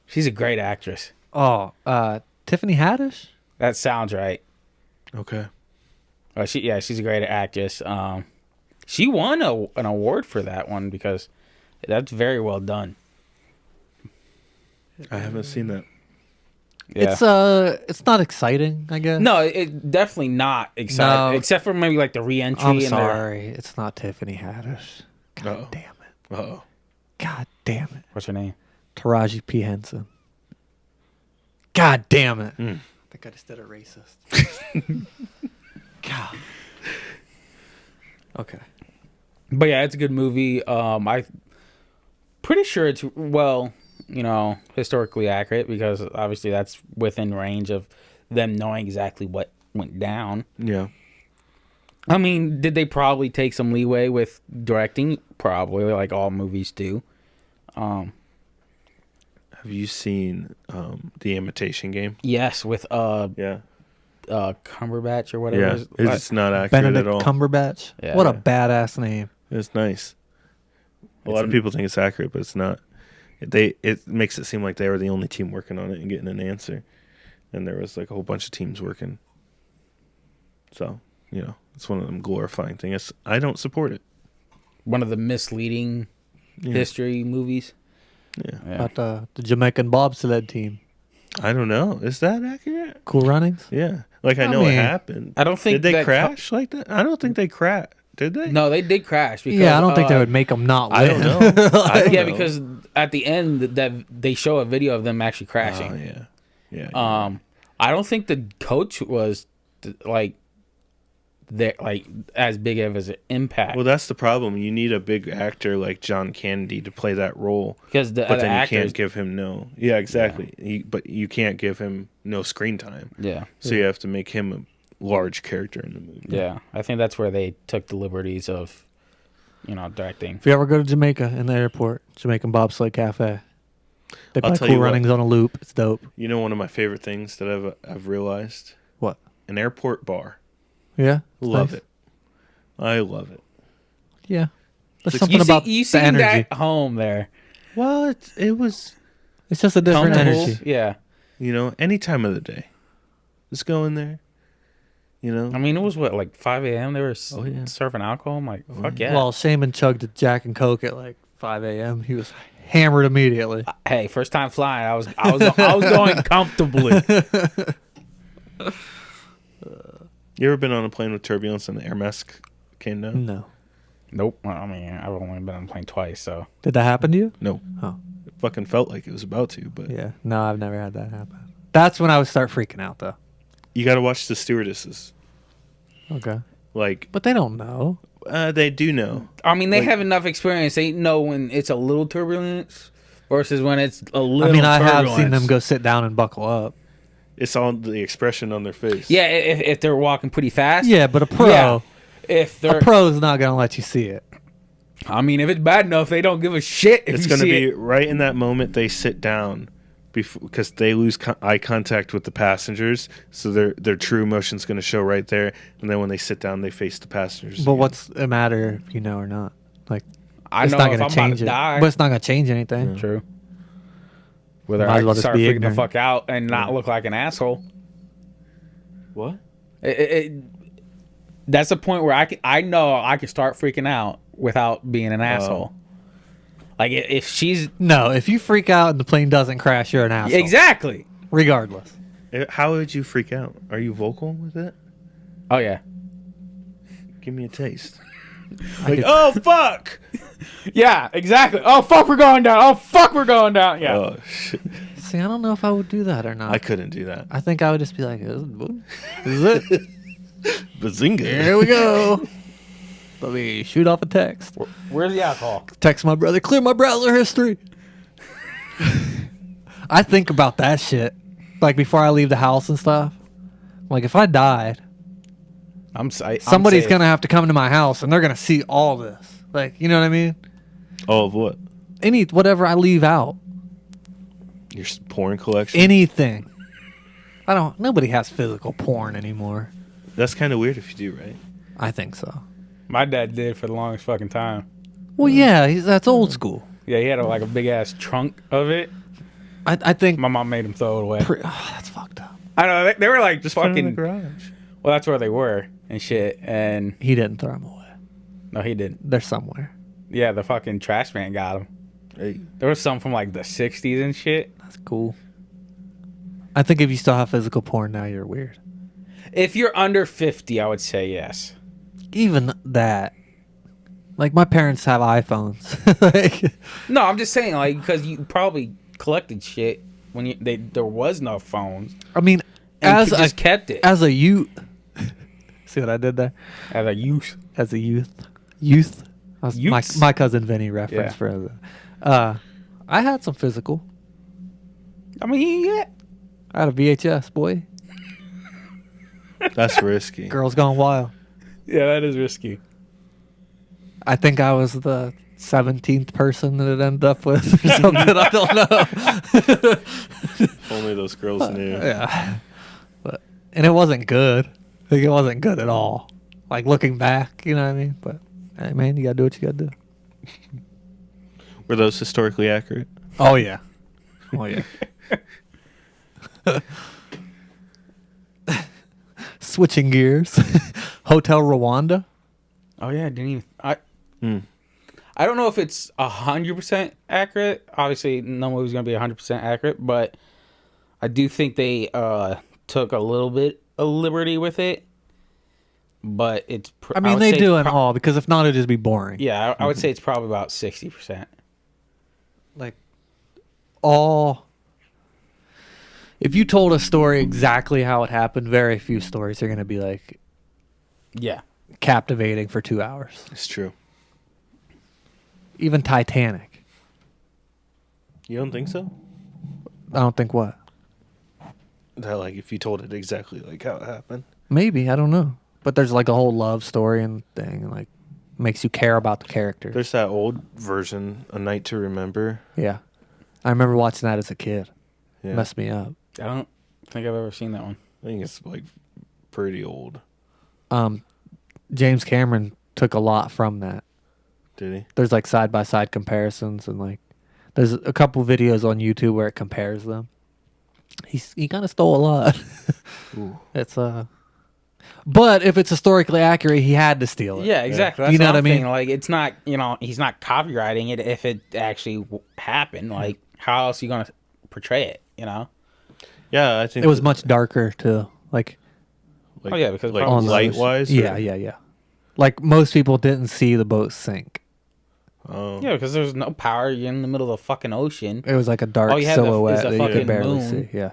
She's a great actress. Tiffany Haddish. That sounds right. Okay. She's a great actress. She won an award for that one because that's very well done. I haven't seen that. Yeah. It's not exciting, I guess. No, it definitely not exciting. No. Except for maybe like the re-entry. I'm and sorry, it's not Tiffany Haddish. God Uh-oh. damn it! Uh-oh. God damn it! What's her name? Taraji P Henson. God damn it! Mm. I think I just did a racist. God. Okay. But yeah, it's a good movie. I pretty sure it's historically accurate because obviously that's within range of them knowing exactly what went down. Yeah. I mean, did they probably take some leeway with directing? Probably, like all movies do. Have you seen The Imitation Game? Yes, with Yeah. Cumberbatch or whatever. Yeah. It's not accurate Benedict at all. Cumberbatch. Yeah. What a badass name. It's nice. A lot of people think it's accurate, but it's not. It makes it seem like they were the only team working on it and getting an answer, and there was like a whole bunch of teams working. So it's one of them glorifying things. I don't support it. One of the misleading history movies. Yeah. About the Jamaican bobsled team. I don't know. Is that accurate? Cool Runnings. Yeah. Like I I know it mean, happened. I don't think Did they that crash like that? I don't think they crashed. Did they? No, they did crash. Because, Yeah, I don't think they would make them not win. I don't know. I don't Yeah, know. because at the end that they show a video of them actually crashing. Oh yeah. Yeah. I don't think the coach was like as big of an impact. Well, that's the problem. You need a big actor like John Candy to play that role, because but then you can't give him no. Yeah, exactly. But you can't give him no screen time. Yeah, So you have to make him a large character in the movie. yeah. I think that's where they took the liberties of, directing. If you ever go to Jamaica in the airport, Jamaican Bobsled Cafe, they I'll play tell Cool you what. Runnings on a loop. It's dope. You know, one of my favorite things that I've realized: What? an airport bar. Yeah, it's Love nice. it. I love it. Yeah, there's You something about you the seen energy. that home there. Well, it was It's just a different Comfortable. energy. Yeah, any time of the day. Just go in there. I mean, it was like 5 a.m. They were Oh, yeah. serving alcohol. I'm like, fuck yeah. Well, Shaman chugged a Jack and Coke at like 5 a.m. He was hammered immediately. Hey, first time flying. I was going comfortably. You ever been on a plane with turbulence and the air mask came down? No. Nope. I mean, I've only been on a plane twice, so Did that happen to you? No. Oh, It fucking felt like it was about to, but yeah. No, I've never had that happen. That's when I would start freaking out, though. you got to watch the stewardesses. Okay. Like, But they don't know. they do know. I mean, they Like- have enough experience. They know when it's a little turbulence versus when it's a little. I mean, I have turbulence. seen them go sit down and buckle up. It's all the expression on their face. Yeah, if they're walking pretty fast. Yeah, but a pro, Yeah. If they're, a pro's not gonna let you see it. I mean, if it's bad enough, they don't give a shit. If It's you going to see be it. right in that moment they sit down because they lose eye contact with the passengers. So their true emotion's going to show right there. And then when they sit down, they face the passengers. But again. what's it matter if you know or not? Like, I it's know not if gonna I'm about change to it. die. But it's not gonna change anything. True. Whether Might I as well can just start be freaking ignorant. the fuck out and not look like an asshole. What? That's the point where I know I can start freaking out without being an asshole. Like if she's No, if you freak out and the plane doesn't crash, you're an asshole. exactly. Regardless. How would you freak out? Are you vocal with it? Oh yeah. Give me a taste. I Like, could- oh, fuck! Yeah, exactly. Oh fuck, we're going down. Oh fuck, we're going down. Yeah. Oh, shit. See, I don't know if I would do that or not. I couldn't do that. I think I would just be like, "This is it. Bazinga. Here we go. Let me shoot off a text. Where's the alcohol? Text my brother, clear my browser history. I think about that shit. Like before I leave the house and stuff. Like if I died, Somebody's gonna have to come to my house, and they're gonna see all this. Like, you know what I mean? All of what? Whatever I leave out, Your porn collection? anything. Nobody has physical porn anymore. That's kind of weird if you do, right? I think so. My dad did for the longest fucking time. Well, yeah, that's old school. Yeah, he had like a big ass trunk of it. I think. My mom made him throw it away. That's fucked up. I know they were like just Put it in the fucking. garage. Well, that's where they were and shit. And He didn't throw them away. no, he didn't. They're somewhere. Yeah, the fucking trash man got him. Hey, There was some from like the '60s and shit. That's cool. I think if you still have physical porn now, you're weird. If you're under 50, I would say yes. Even that. Like, my parents have iPhones. Like, No, I'm just saying like because you probably collected shit when there was no phones I mean, and you just kept it as a youth. See what I did there? as a youth. As a youth. That's Youths. my cousin Vinny reference Yeah. for the. I had some physical. I mean, yeah. I had a VHS, boy. that's risky. Girls Gone Wild. Yeah, that is risky. I think I was the 17th person that it ended up with or something. I don't know. If only those girls knew. Yeah. And it wasn't good. Like, it wasn't good at all. Like, looking back, you know what I mean? But, hey, man, you gotta do what you gotta do. Were those historically accurate? Oh, yeah. Oh, yeah. Switching gears. Hotel Rwanda. Oh yeah, I didn't even. Hmm. I don't know if it's 100% accurate. Obviously, no movie's gonna be 100% accurate, but I do think they took a little bit of liberty with it. But it's. I mean, would they say do it's it all because if not, it'd just be boring. Yeah, I would say it's probably about 60%. Like, all. If you told a story exactly how it happened, very few stories are going to be like Yeah. captivating for 2 hours. It's true. Even Titanic. You don't think so? I don't think what. That like if you told it exactly like how it happened. Maybe, I don't know. But there's like a whole love story and thing, and like makes you care about the characters. There's that old version, A Night to Remember. Yeah. I remember watching that as a kid. Yeah. Messed me up. I don't think I've ever seen that one. I think it's like pretty old. James Cameron took a lot from that. Did he? There's like side by side comparisons, and like there's a couple videos on YouTube where it compares them. He kind of stole a lot. Ooh. It's but if it's historically accurate, he had to steal it. Yeah, exactly. You That's know what what I I'm mean? thinking. Like, it's not, he's not copywriting it if it actually happened. Like, how else are you going to portray it, Yeah, I think It was much darker too. Like like, Oh, yeah, because like probably- light wise. yeah. Like most people didn't see the boat sink. Oh. Yeah, because there's no power. You're in the middle of the fucking ocean. It was like a dark All you have is a silhouette that you fucking could barely moon. see. Yeah,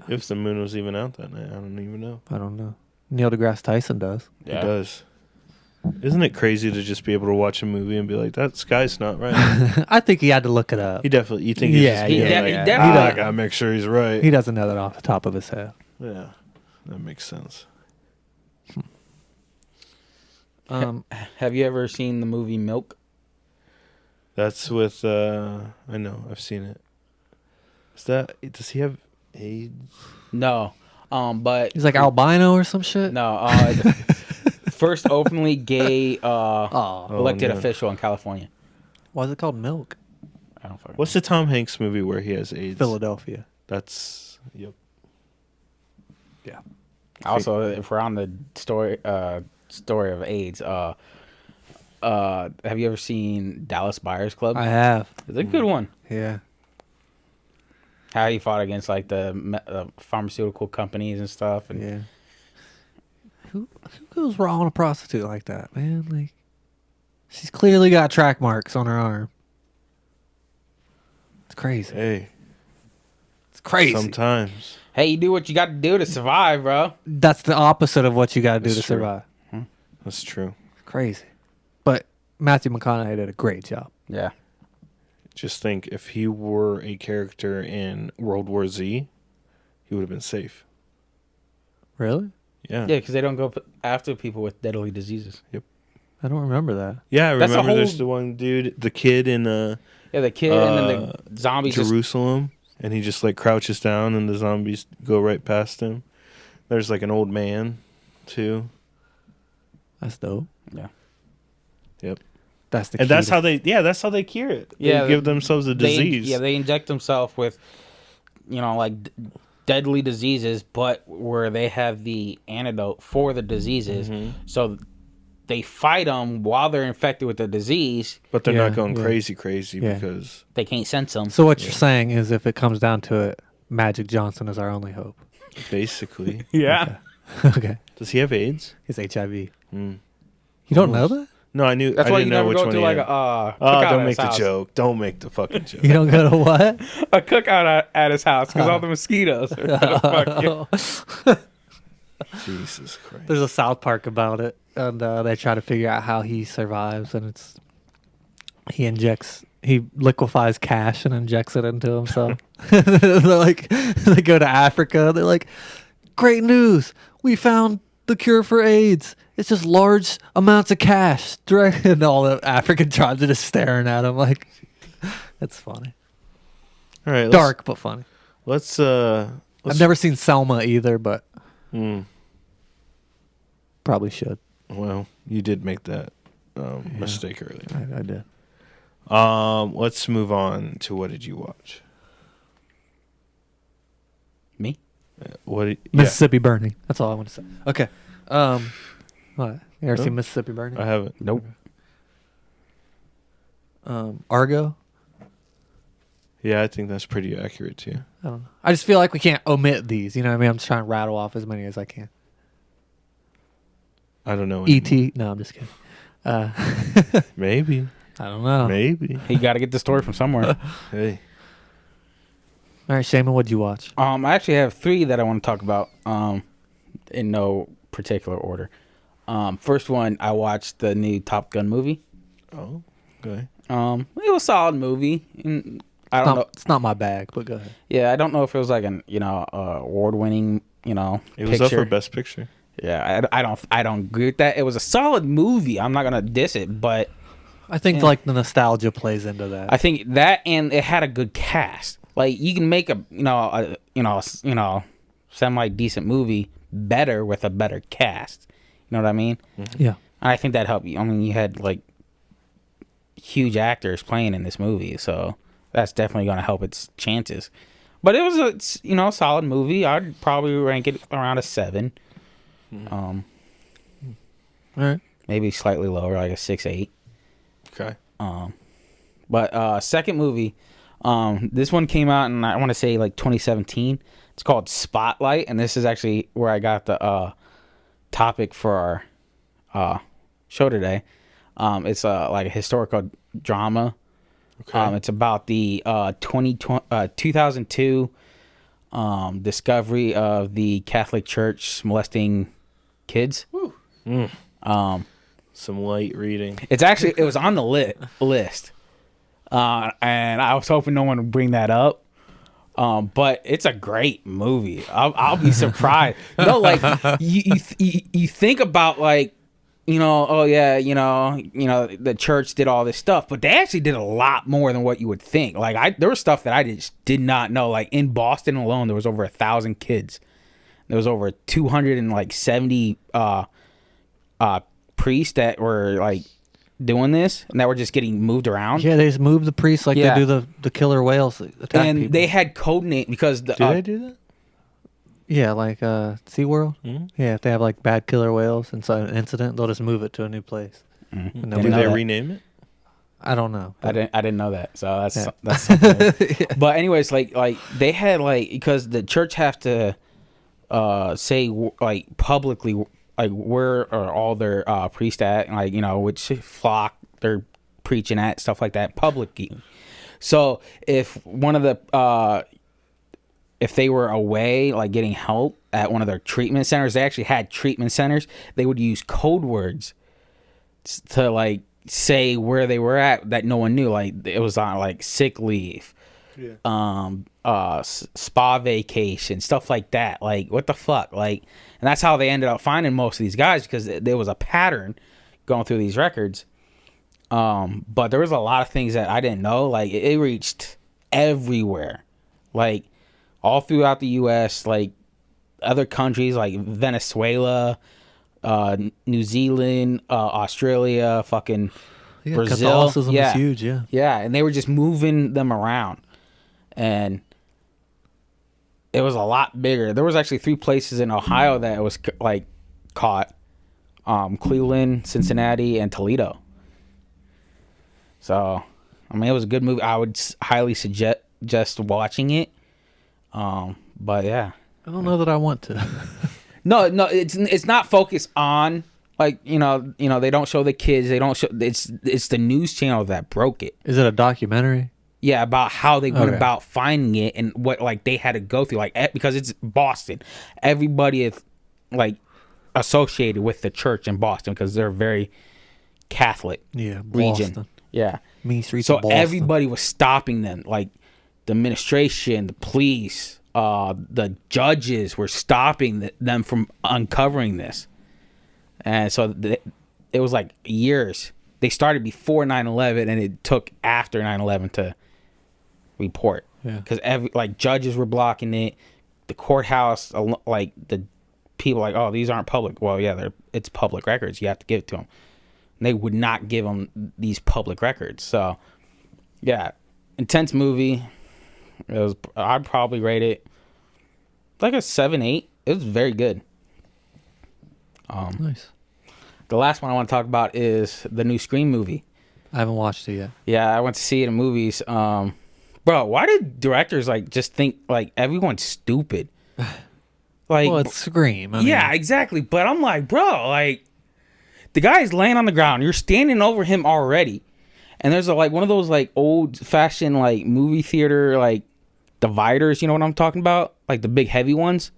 If the moon was even out that night, I don't even know. I don't know. Neil deGrasse Tyson does. Yeah. It does. Isn't it crazy to just be able to watch a movie and be like, that sky's not right? I think he had to look it up. You think he's Yeah, just being yeah, like, he definitely- I gotta make sure he's right. He doesn't know that off the top of his head. Yeah, that makes sense. Have you ever seen the movie Milk? That's with I know, I've seen it. Does he have AIDS? No. But He's like albino or some shit. no. First openly gay Oh, elected no. official in California. why is it called Milk? I don't fucking. What's the Tom Hanks movie where he has AIDS? Philadelphia. That's yep. Yeah. Also, if we're on the story of AIDS, have you ever seen Dallas Buyers Club? I have. It's a good one. Yeah. How he fought against like the pharmaceutical companies and stuff, and Yeah. Who goes raw on a prostitute like that, man? Like, she's clearly got track marks on her arm. It's crazy. Hey, It's crazy. sometimes hey, you do what you got to do to survive, bro. That's the opposite of what you got to do It's to true. survive. that's true. Crazy. But Matthew McConaughey did a great job. Yeah. Just think, if he were a character in World War Z, he would have been safe. Really? Yeah. Yeah, because they don't go after people with deadly diseases. I don't remember that. Yeah, I That's the remember there's whole- the one dude, the kid in Yeah, the kid and then the zombies just Jerusalem, and he just like crouches down and the zombies go right past him. There's like an old man too. That's dope. Yeah. Yep. That's the. And key that's to- how that's how they cure it. Yeah, They give themselves a disease. They inject themselves with, like deadly diseases, but where they have the antidote for the diseases, so they fight them while they're infected with the disease. But they're Yeah, not going yeah. crazy Yeah. because They can't sense them. So what you're saying is, if it comes down to it, Magic Johnson is our only hope. basically. Yeah. Okay, Does he have AIDS? it's HIV. Hmm. You don't know that? No, I knew. That's I why didn't you know never which go one to he like had. a Oh, cookout don't at make his the house. joke. Don't make the fucking joke. You don't go to what? A cookout at his house because all the mosquitoes. Are gonna fuck you. Jesus Christ. There's a South Park about it, and they try to figure out how he survives, and he liquefies cash and injects it into himself. They're like, they go to Africa. They're like, great news! We found the cure for AIDS. It's just large amounts of cash. And all the African tribes are just staring at him like, that's funny. All right. Dark but funny. Let's. I've never seen Selma either, but Hmm. probably should. Well, you did make that mistake earlier. I did. Let's move on to what did you watch? Me? What? Yeah, Mississippi Burning. That's all I want to say. Okay. What? You ever No. seen Mississippi Burning? I haven't. Nope. Argo? Yeah, I think that's pretty accurate too. I don't know. I just feel like we can't omit these. You know what I mean? I'm just trying to rattle off as many as I can. I don't know. anymore. E.T. No, I'm just kidding. Maybe. I don't know. Maybe. You got to get the story from somewhere. Hey. All right, Shaman, what'd you watch? I actually have 3 that I want to talk about. In no particular order. First one, I watched the new Top Gun movie. Oh. Okay. It was a solid movie. And I don't know. It's not my bag, but go ahead. Yeah, I don't know if it was like an award-winning It was picture. up for Best Picture. Yeah, I don't agree with that. It was a solid movie. I'm not gonna diss it, but I think like the nostalgia plays into that. I think that and it had a good cast. Like you can make a semi decent movie better with a better cast. You know what I mean? Yeah. And I think that helped you. I mean, you had like huge actors playing in this movie, so that's definitely gonna help its chances. But it was a solid movie. I'd probably rank it around a 7. All right. Maybe slightly lower, like a 6-8. Okay. But second movie, this one came out in I want to say like 2017. It's called Spotlight, and this is actually where I got the topic for our show today. It's like a historical drama. Okay. It's about the 2002 discovery of the Catholic Church molesting kids. Some light reading. It was on the list, and I was hoping no one would bring that up. But it's a great movie. I'll be surprised. Like you think about like, oh yeah, the church did all this stuff, but they actually did a lot more than what you would think. Like there was stuff that I just did not know. Like in Boston alone, there was over 1,000 kids. There was over 270 priests that were like doing this and that were just getting moved around. Yeah, they just move the priests like Yeah. they do the killer whales that attack And people. they had code name because the Do they do that? Yeah, like SeaWorld. Yeah, if they have like bad killer whales and so an incident, they'll just move it to a new place. And Didn't then Do know they that. rename it? I don't know. I didn't know that. So Yeah. that's something. But anyways, like they had like because the church have to say like publicly like where are all their priests at, like which flock they're preaching at, stuff like that publicly. So if one of the if they were away like getting help at one of their treatment centers, they actually had treatment centers, they would use code words to like say where they were at that no one knew, like it was on like sick leave Spa Vacation, stuff like that. Like, what the fuck? Like, and that's how they ended up finding most of these guys, because there was a pattern going through these records. But there was a lot of things that I didn't know. Like, it reached everywhere, like all throughout the U.S., like other countries like Venezuela, New Zealand, Australia, fucking Yeah, Brazil. Catholicism Yeah. is huge. Yeah. Yeah, and they were just moving them around, and it was a lot bigger. There was actually 3 places in Ohio that it was like caught: Cleveland, Cincinnati, and Toledo. So, I mean, it was a good movie. I would highly suggest watching it. But yeah, I don't know that I want to. no, it's not focused on, like, you know they don't show the kids. They don't show. It's the news channel that broke it. Is it a documentary? Yeah, about how they went Okay. about finding it and what, like, they had to go through, like, because it's Boston. Everybody is, like, associated with the church in Boston because they're very Catholic Yeah, region. Boston. Yeah. Mean streets So of Boston. everybody was stopping them, like the administration, the police, the judges were stopping them from uncovering this. And so it was like years. They started before 9/11, and it took after 9/11 to report. Yeah. Because judges were blocking it, the courthouse, like the people, like, oh, these aren't public. Well, yeah, it's public records. You have to give it to them. And they would not give them these public records. So, yeah, intense movie. I'd probably rate it like a 7, 8. It was very good. Nice. The last one I want to talk about is the new Scream movie. I haven't watched it yet. Yeah, I went to see it in movies. Bro, why did directors like just think like everyone's stupid? Like, Well, it's Scream. I mean, yeah, exactly. But I'm like, bro, like, the guy's laying on the ground. You're standing over him already, and there's like one of those like old fashioned like movie theater like dividers. You know what I'm talking about? Like the big heavy ones,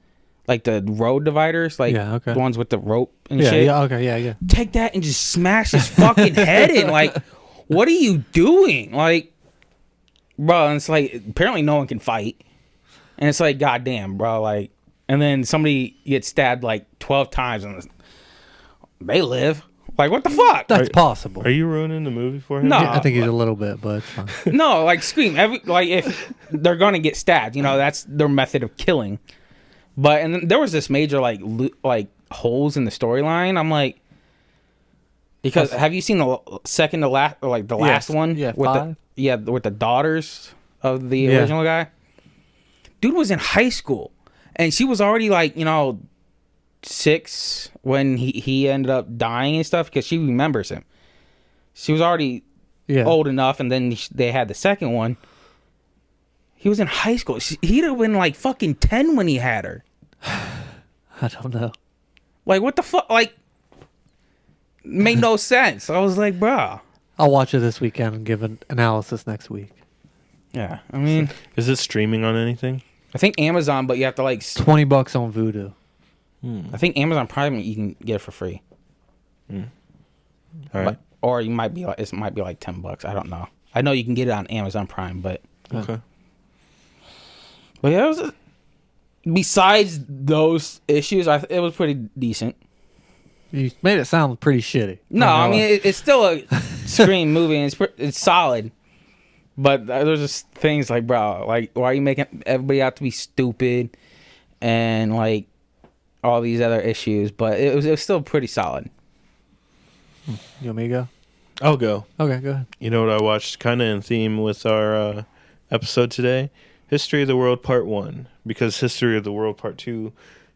like the road dividers, like Yeah, okay. the ones with the rope and Yeah, shit. yeah, okay, yeah. Take that and just smash his fucking head in. Like, what are you doing? Like, bro, and it's like, apparently no one can fight. And it's like, goddamn, bro. Like, and then somebody gets stabbed like 12 times and they live. Like, what the fuck? That's possible. Are you ruining the movie for him? No. I think he's a little bit, but it's fine. No, like, Scream. Like, if they're going to get stabbed, that's their method of killing. But, and then there was this major, like holes in the storyline. I'm like, because have you seen the second to last, or like the last one? Yeah, with 5? with the daughters of the Yeah. original guy. Dude was in high school, and she was already like 6 when he ended up dying and stuff, because she remembers him. She was already Yeah. old enough, and then they had the second one. He was in high school. He'd have been like fucking 10 when he had her. I don't know. Like, what the fuck? Like, made no sense. I was like, bro. I'll watch it this weekend and give an analysis next week. Yeah, I mean, Is it streaming on anything? I think Amazon, but you have to like. $20 on Vudu. I think Amazon Prime, you can get it for free. All right. But, or you might be like, it might be like $10. I don't know. I know you can get it on Amazon Prime, but Okay. yeah, it was. Besides those issues, it was pretty decent. You made it sound pretty shitty. No, I mean it's still a Scream movie, and it's solid. But there's just things like, bro, like, why are you making everybody out to be stupid, and like all these other issues? But it was still pretty solid. You want me to go? I'll go. Okay, go ahead. You know what I watched kind of in theme with our episode today? History of the World Part 1. Because History of the World Part 2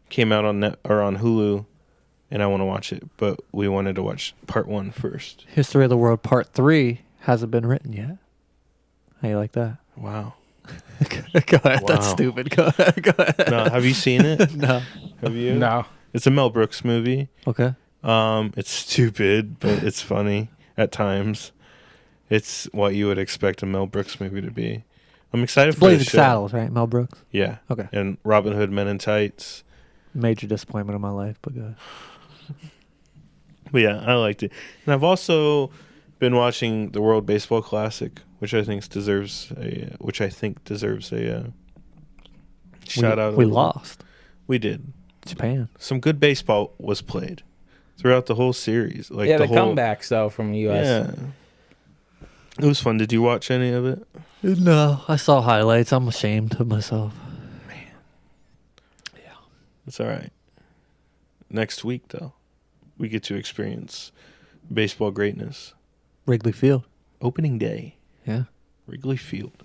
came out on on Hulu, and I want to watch it. But we wanted to watch Part 1 first. History of the World Part 3 hasn't been written yet. How you like that? Wow. Go ahead. Wow. That's stupid. Go ahead. Go ahead. No, have you seen it? No. Have you? No, It's a Mel Brooks movie. Okay. It's stupid, but it's funny at times. It's what you would expect a Mel Brooks movie to be. I'm excited for Blazing the show. Saddles, right? Mel Brooks. Yeah. Okay. And Robin Hood Men in Tights. Major disappointment in my life, but go ahead. But yeah, I liked it. And I've also been watching the World Baseball Classic which I think deserves a shout out. We lost We did. Japan. Some good baseball was played throughout the whole series. Like Yeah, the the whole comebacks though from the U.S. Yeah, it was fun. Did you watch any of it? No, I saw highlights. I'm ashamed of myself. It's all right. Next week, though, we get to experience baseball greatness. Wrigley Field. Opening day, Yeah. Wrigley Field.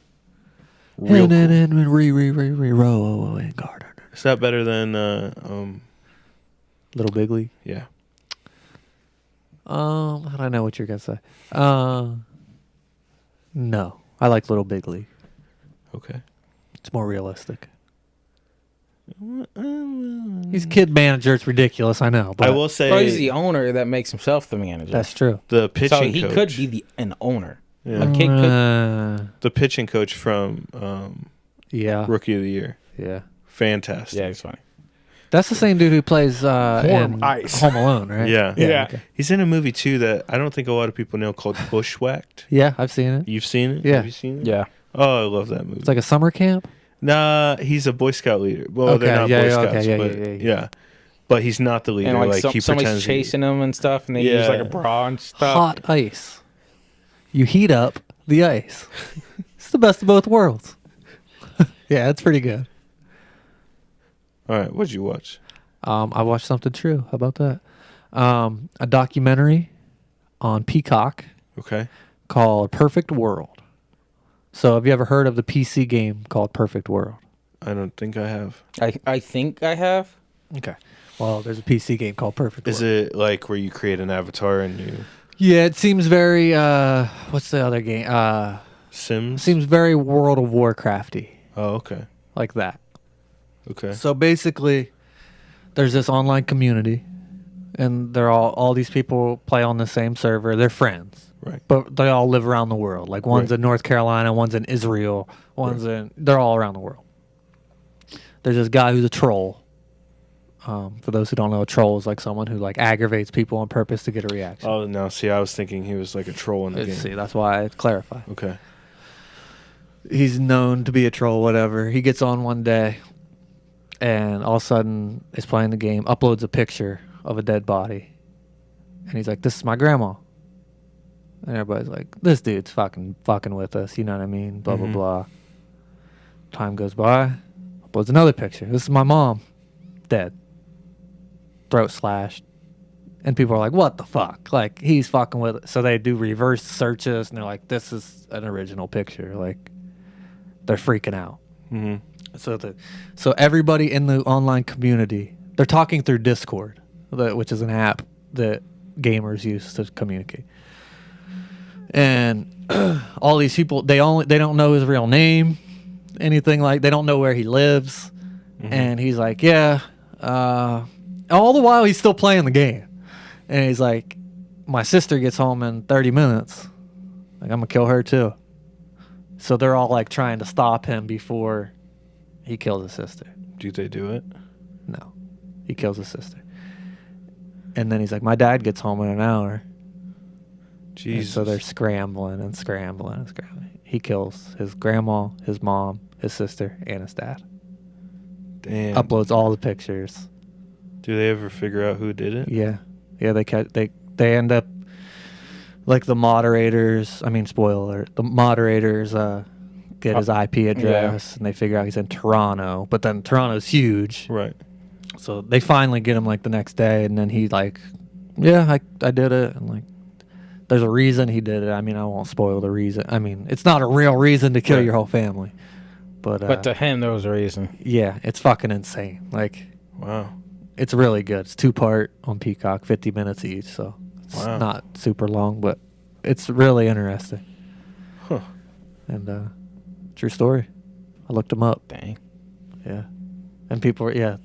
Real cool. And Gardner. Is that better than Little Big League. yeah? I don't know what you're gonna say. No, I like Little Big League. Okay. It's more realistic. He's a kid manager. It's ridiculous. I know, but I will say Well, he's the owner that makes himself the manager. that's true. the pitching So he coach. could be an owner. Yeah. A kid could. The pitching coach from Yeah, Rookie of the Year. yeah. Fantastic. Yeah, it's funny. That's the same dude who plays in Ice. Home Alone, right? Yeah. Yeah. Okay. He's in a movie too that I don't think a lot of people know called Bushwhacked. Yeah, I've seen it. You've seen it? Yeah. Have you seen it? Yeah. Oh, I love that movie. It's like a summer camp. Nah, he's a Boy Scout leader. Well, they're Okay, not yeah, Boy yeah, Scouts, okay, yeah, but yeah. yeah. But he's not the leader. And like, he somebody's pretends he- chasing him and stuff, and they use like a Yeah. bra and stuff. Hot ice. You heat up the ice. It's the best of both worlds. Yeah, it's pretty good. All right, what'd you watch? I watched something true. How about that? A documentary on Peacock Okay. called Perfect World. So have you ever heard of the PC game called Perfect World? I don't think I have. I think I have. Okay. Well, there's a PC game called Perfect Is World. it like where you create an avatar and you Yeah, it seems very what's the other game? Sims? Seems very World of Warcrafty, Oh, okay. like that. Okay. So basically, there's this online community, and they're all these people play on the same server. They're friends, Right. but they all live around the world. Like one's Right. in North Carolina, one's in Israel, one's in. They're all around the world. There's this guy who's a troll. For those who don't know, a troll is like someone who like aggravates people on purpose to get a reaction. Oh, no. See, I was thinking he was like a troll in the game. See, that's why I clarify. Okay. He's known to be a troll, whatever. He gets on one day, and all of a sudden is playing the game, uploads a picture of a dead body, and he's like, "This is my grandma," and everybody's like, "This dude's fucking with us," you know what I mean? Blah Mhm. blah blah. Time goes by, uploads another picture. This is my mom, dead, throat slashed, and people are like, "What the fuck?" Like he's fucking with it. So they do reverse searches, and they're like, "This is an original picture." Like they're freaking out. Mm-hmm. So everybody in the online community, they're talking through Discord, which is an app that gamers use to communicate. And all these people, they don't know his real name, anything like. They don't know where he lives, and he's like, yeah. All the while he's still playing the game, and he's like, my sister gets home in 30 minutes. Like I'm gonna kill her too. So they're all like trying to stop him before he kills his sister. Do they do it? No, he kills his sister. And then he's like, my dad gets home in an hour. And Jesus. so they're scrambling and scrambling and scrambling. He kills his grandma, his mom, his sister, and his dad. Damn. Uploads all the pictures. Do they ever figure out who did it? Yeah, they end up like the moderators. I mean, spoiler alert, the moderators get his IP address, and they figure out he's in Toronto. But then Toronto's huge, Right. so they finally get him like the next day, and then he like, yeah, I did it, and like, there's a reason he did it. I mean, I won't spoil the reason. I mean, it's not a real reason to kill Right. your whole family, but to him, there was a reason. yeah, it's fucking insane. Like, Wow. it's really good. It's 2-part on Peacock, 50 minutes each, so it's Wow. not super long, but it's really interesting. Huh. And true story. I looked him up. Dang. Yeah, and people were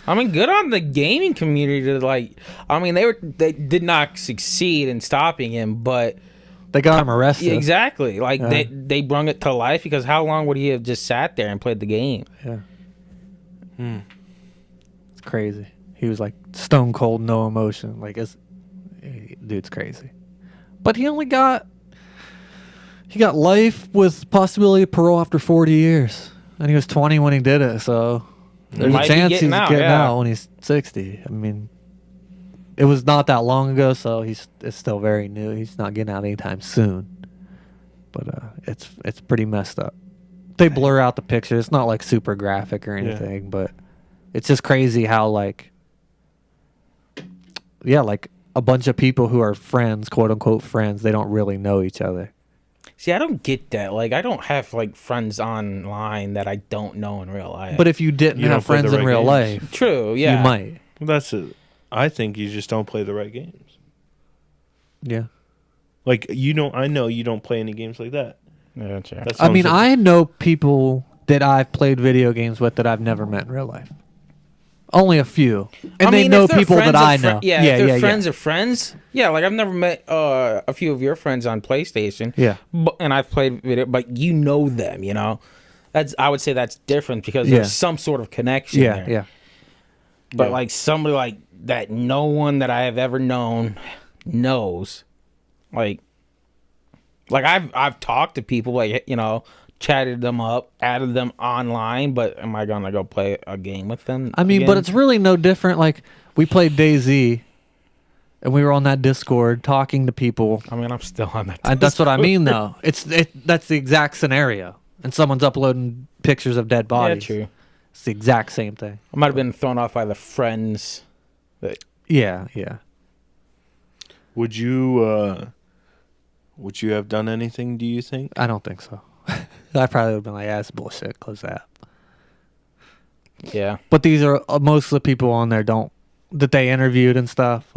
I mean, good on the gaming community to like. I mean, they did not succeed in stopping him, but they got him arrested. yeah, exactly. Like Yeah. they brung it to life because how long would he have just sat there and played the game? Yeah, Hmm. it's crazy. He was like stone cold, no emotion. Like dude's crazy. But he only got He got life with possibility of parole after 40 years. And he was 20 when he did it, so there's a Might be chance he's getting out, getting yeah. out when he's 60. I mean, it was not that long ago, so it's still very new. He's not getting out anytime soon. But it's pretty messed up. They blur out the picture. It's not like super graphic or anything, but it's just crazy how like a bunch of people who are friends, quote unquote friends, they don't really know each other. See, I don't get that. Like, I don't have like friends online that I don't know in real life. But if you didn't You have don't play the friends in right real games. life, true, yeah, you might. Well, that's it. I think you just don't play the right games. Yeah. Like I know you don't play any games like that. Yeah, true. That I mean, sounds like- I know people that I've played video games with that I've never met in real life. Only a few, and I they mean, know if they're people that friends of I fri- know. Yeah, if they're friends of friends. Yeah, like I've never met a few of your friends on PlayStation. Yeah. And I've played video, but you know them. You know, I would say that's different because Yeah. there's some sort of connection Yeah, there. yeah. But Yeah. like somebody like that, no one that I have ever known knows. Like I've talked to people, like, you know, chatted them up, added them online, but am I gonna go play a game with them? I mean, but again? it's really no different. Like we played DayZ, and we were on that Discord talking to people. I mean, I'm still on that. That's what I mean, though. That's the exact scenario, and someone's uploading pictures of dead Yeah, bodies. true. It's the exact same thing. I might have been thrown off by the friends. Yeah, yeah. Would you have done anything? Do you think? I don't think so. I probably would have been like, "Yeah, it's bullshit. Close that." Yeah. But these are most of the people on there that they interviewed and stuff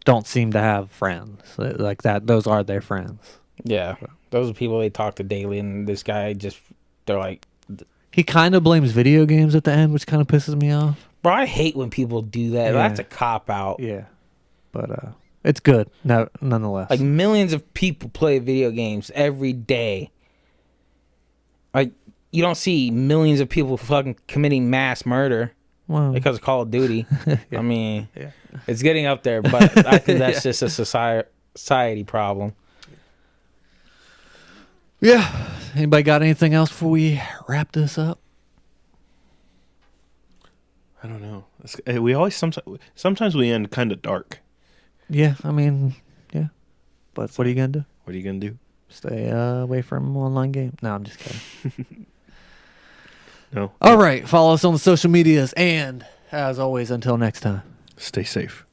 don't seem to have friends like that. Those are their friends. Yeah. Those are people they talk to daily, and this guy they're like, He kind of blames video games at the end, which kind of pisses me off. bro, I hate when people do that. Yeah. That's a cop out. Yeah, but it's good. No, nonetheless. Like millions of people play video games every day. Like you don't see millions of people fucking committing mass murder well, because of Call of Duty. I mean, yeah. it's getting up there, but I think that's just a society problem. Yeah. Anybody got anything else before we wrap this up? I don't know. We always sometimes we end kind of dark. Yeah, I mean, yeah. But what are you gonna do? What are you gonna do? Stay away from online game? No, I'm just kidding. No. All right, follow us on the social medias, and as always, until next time. Stay safe.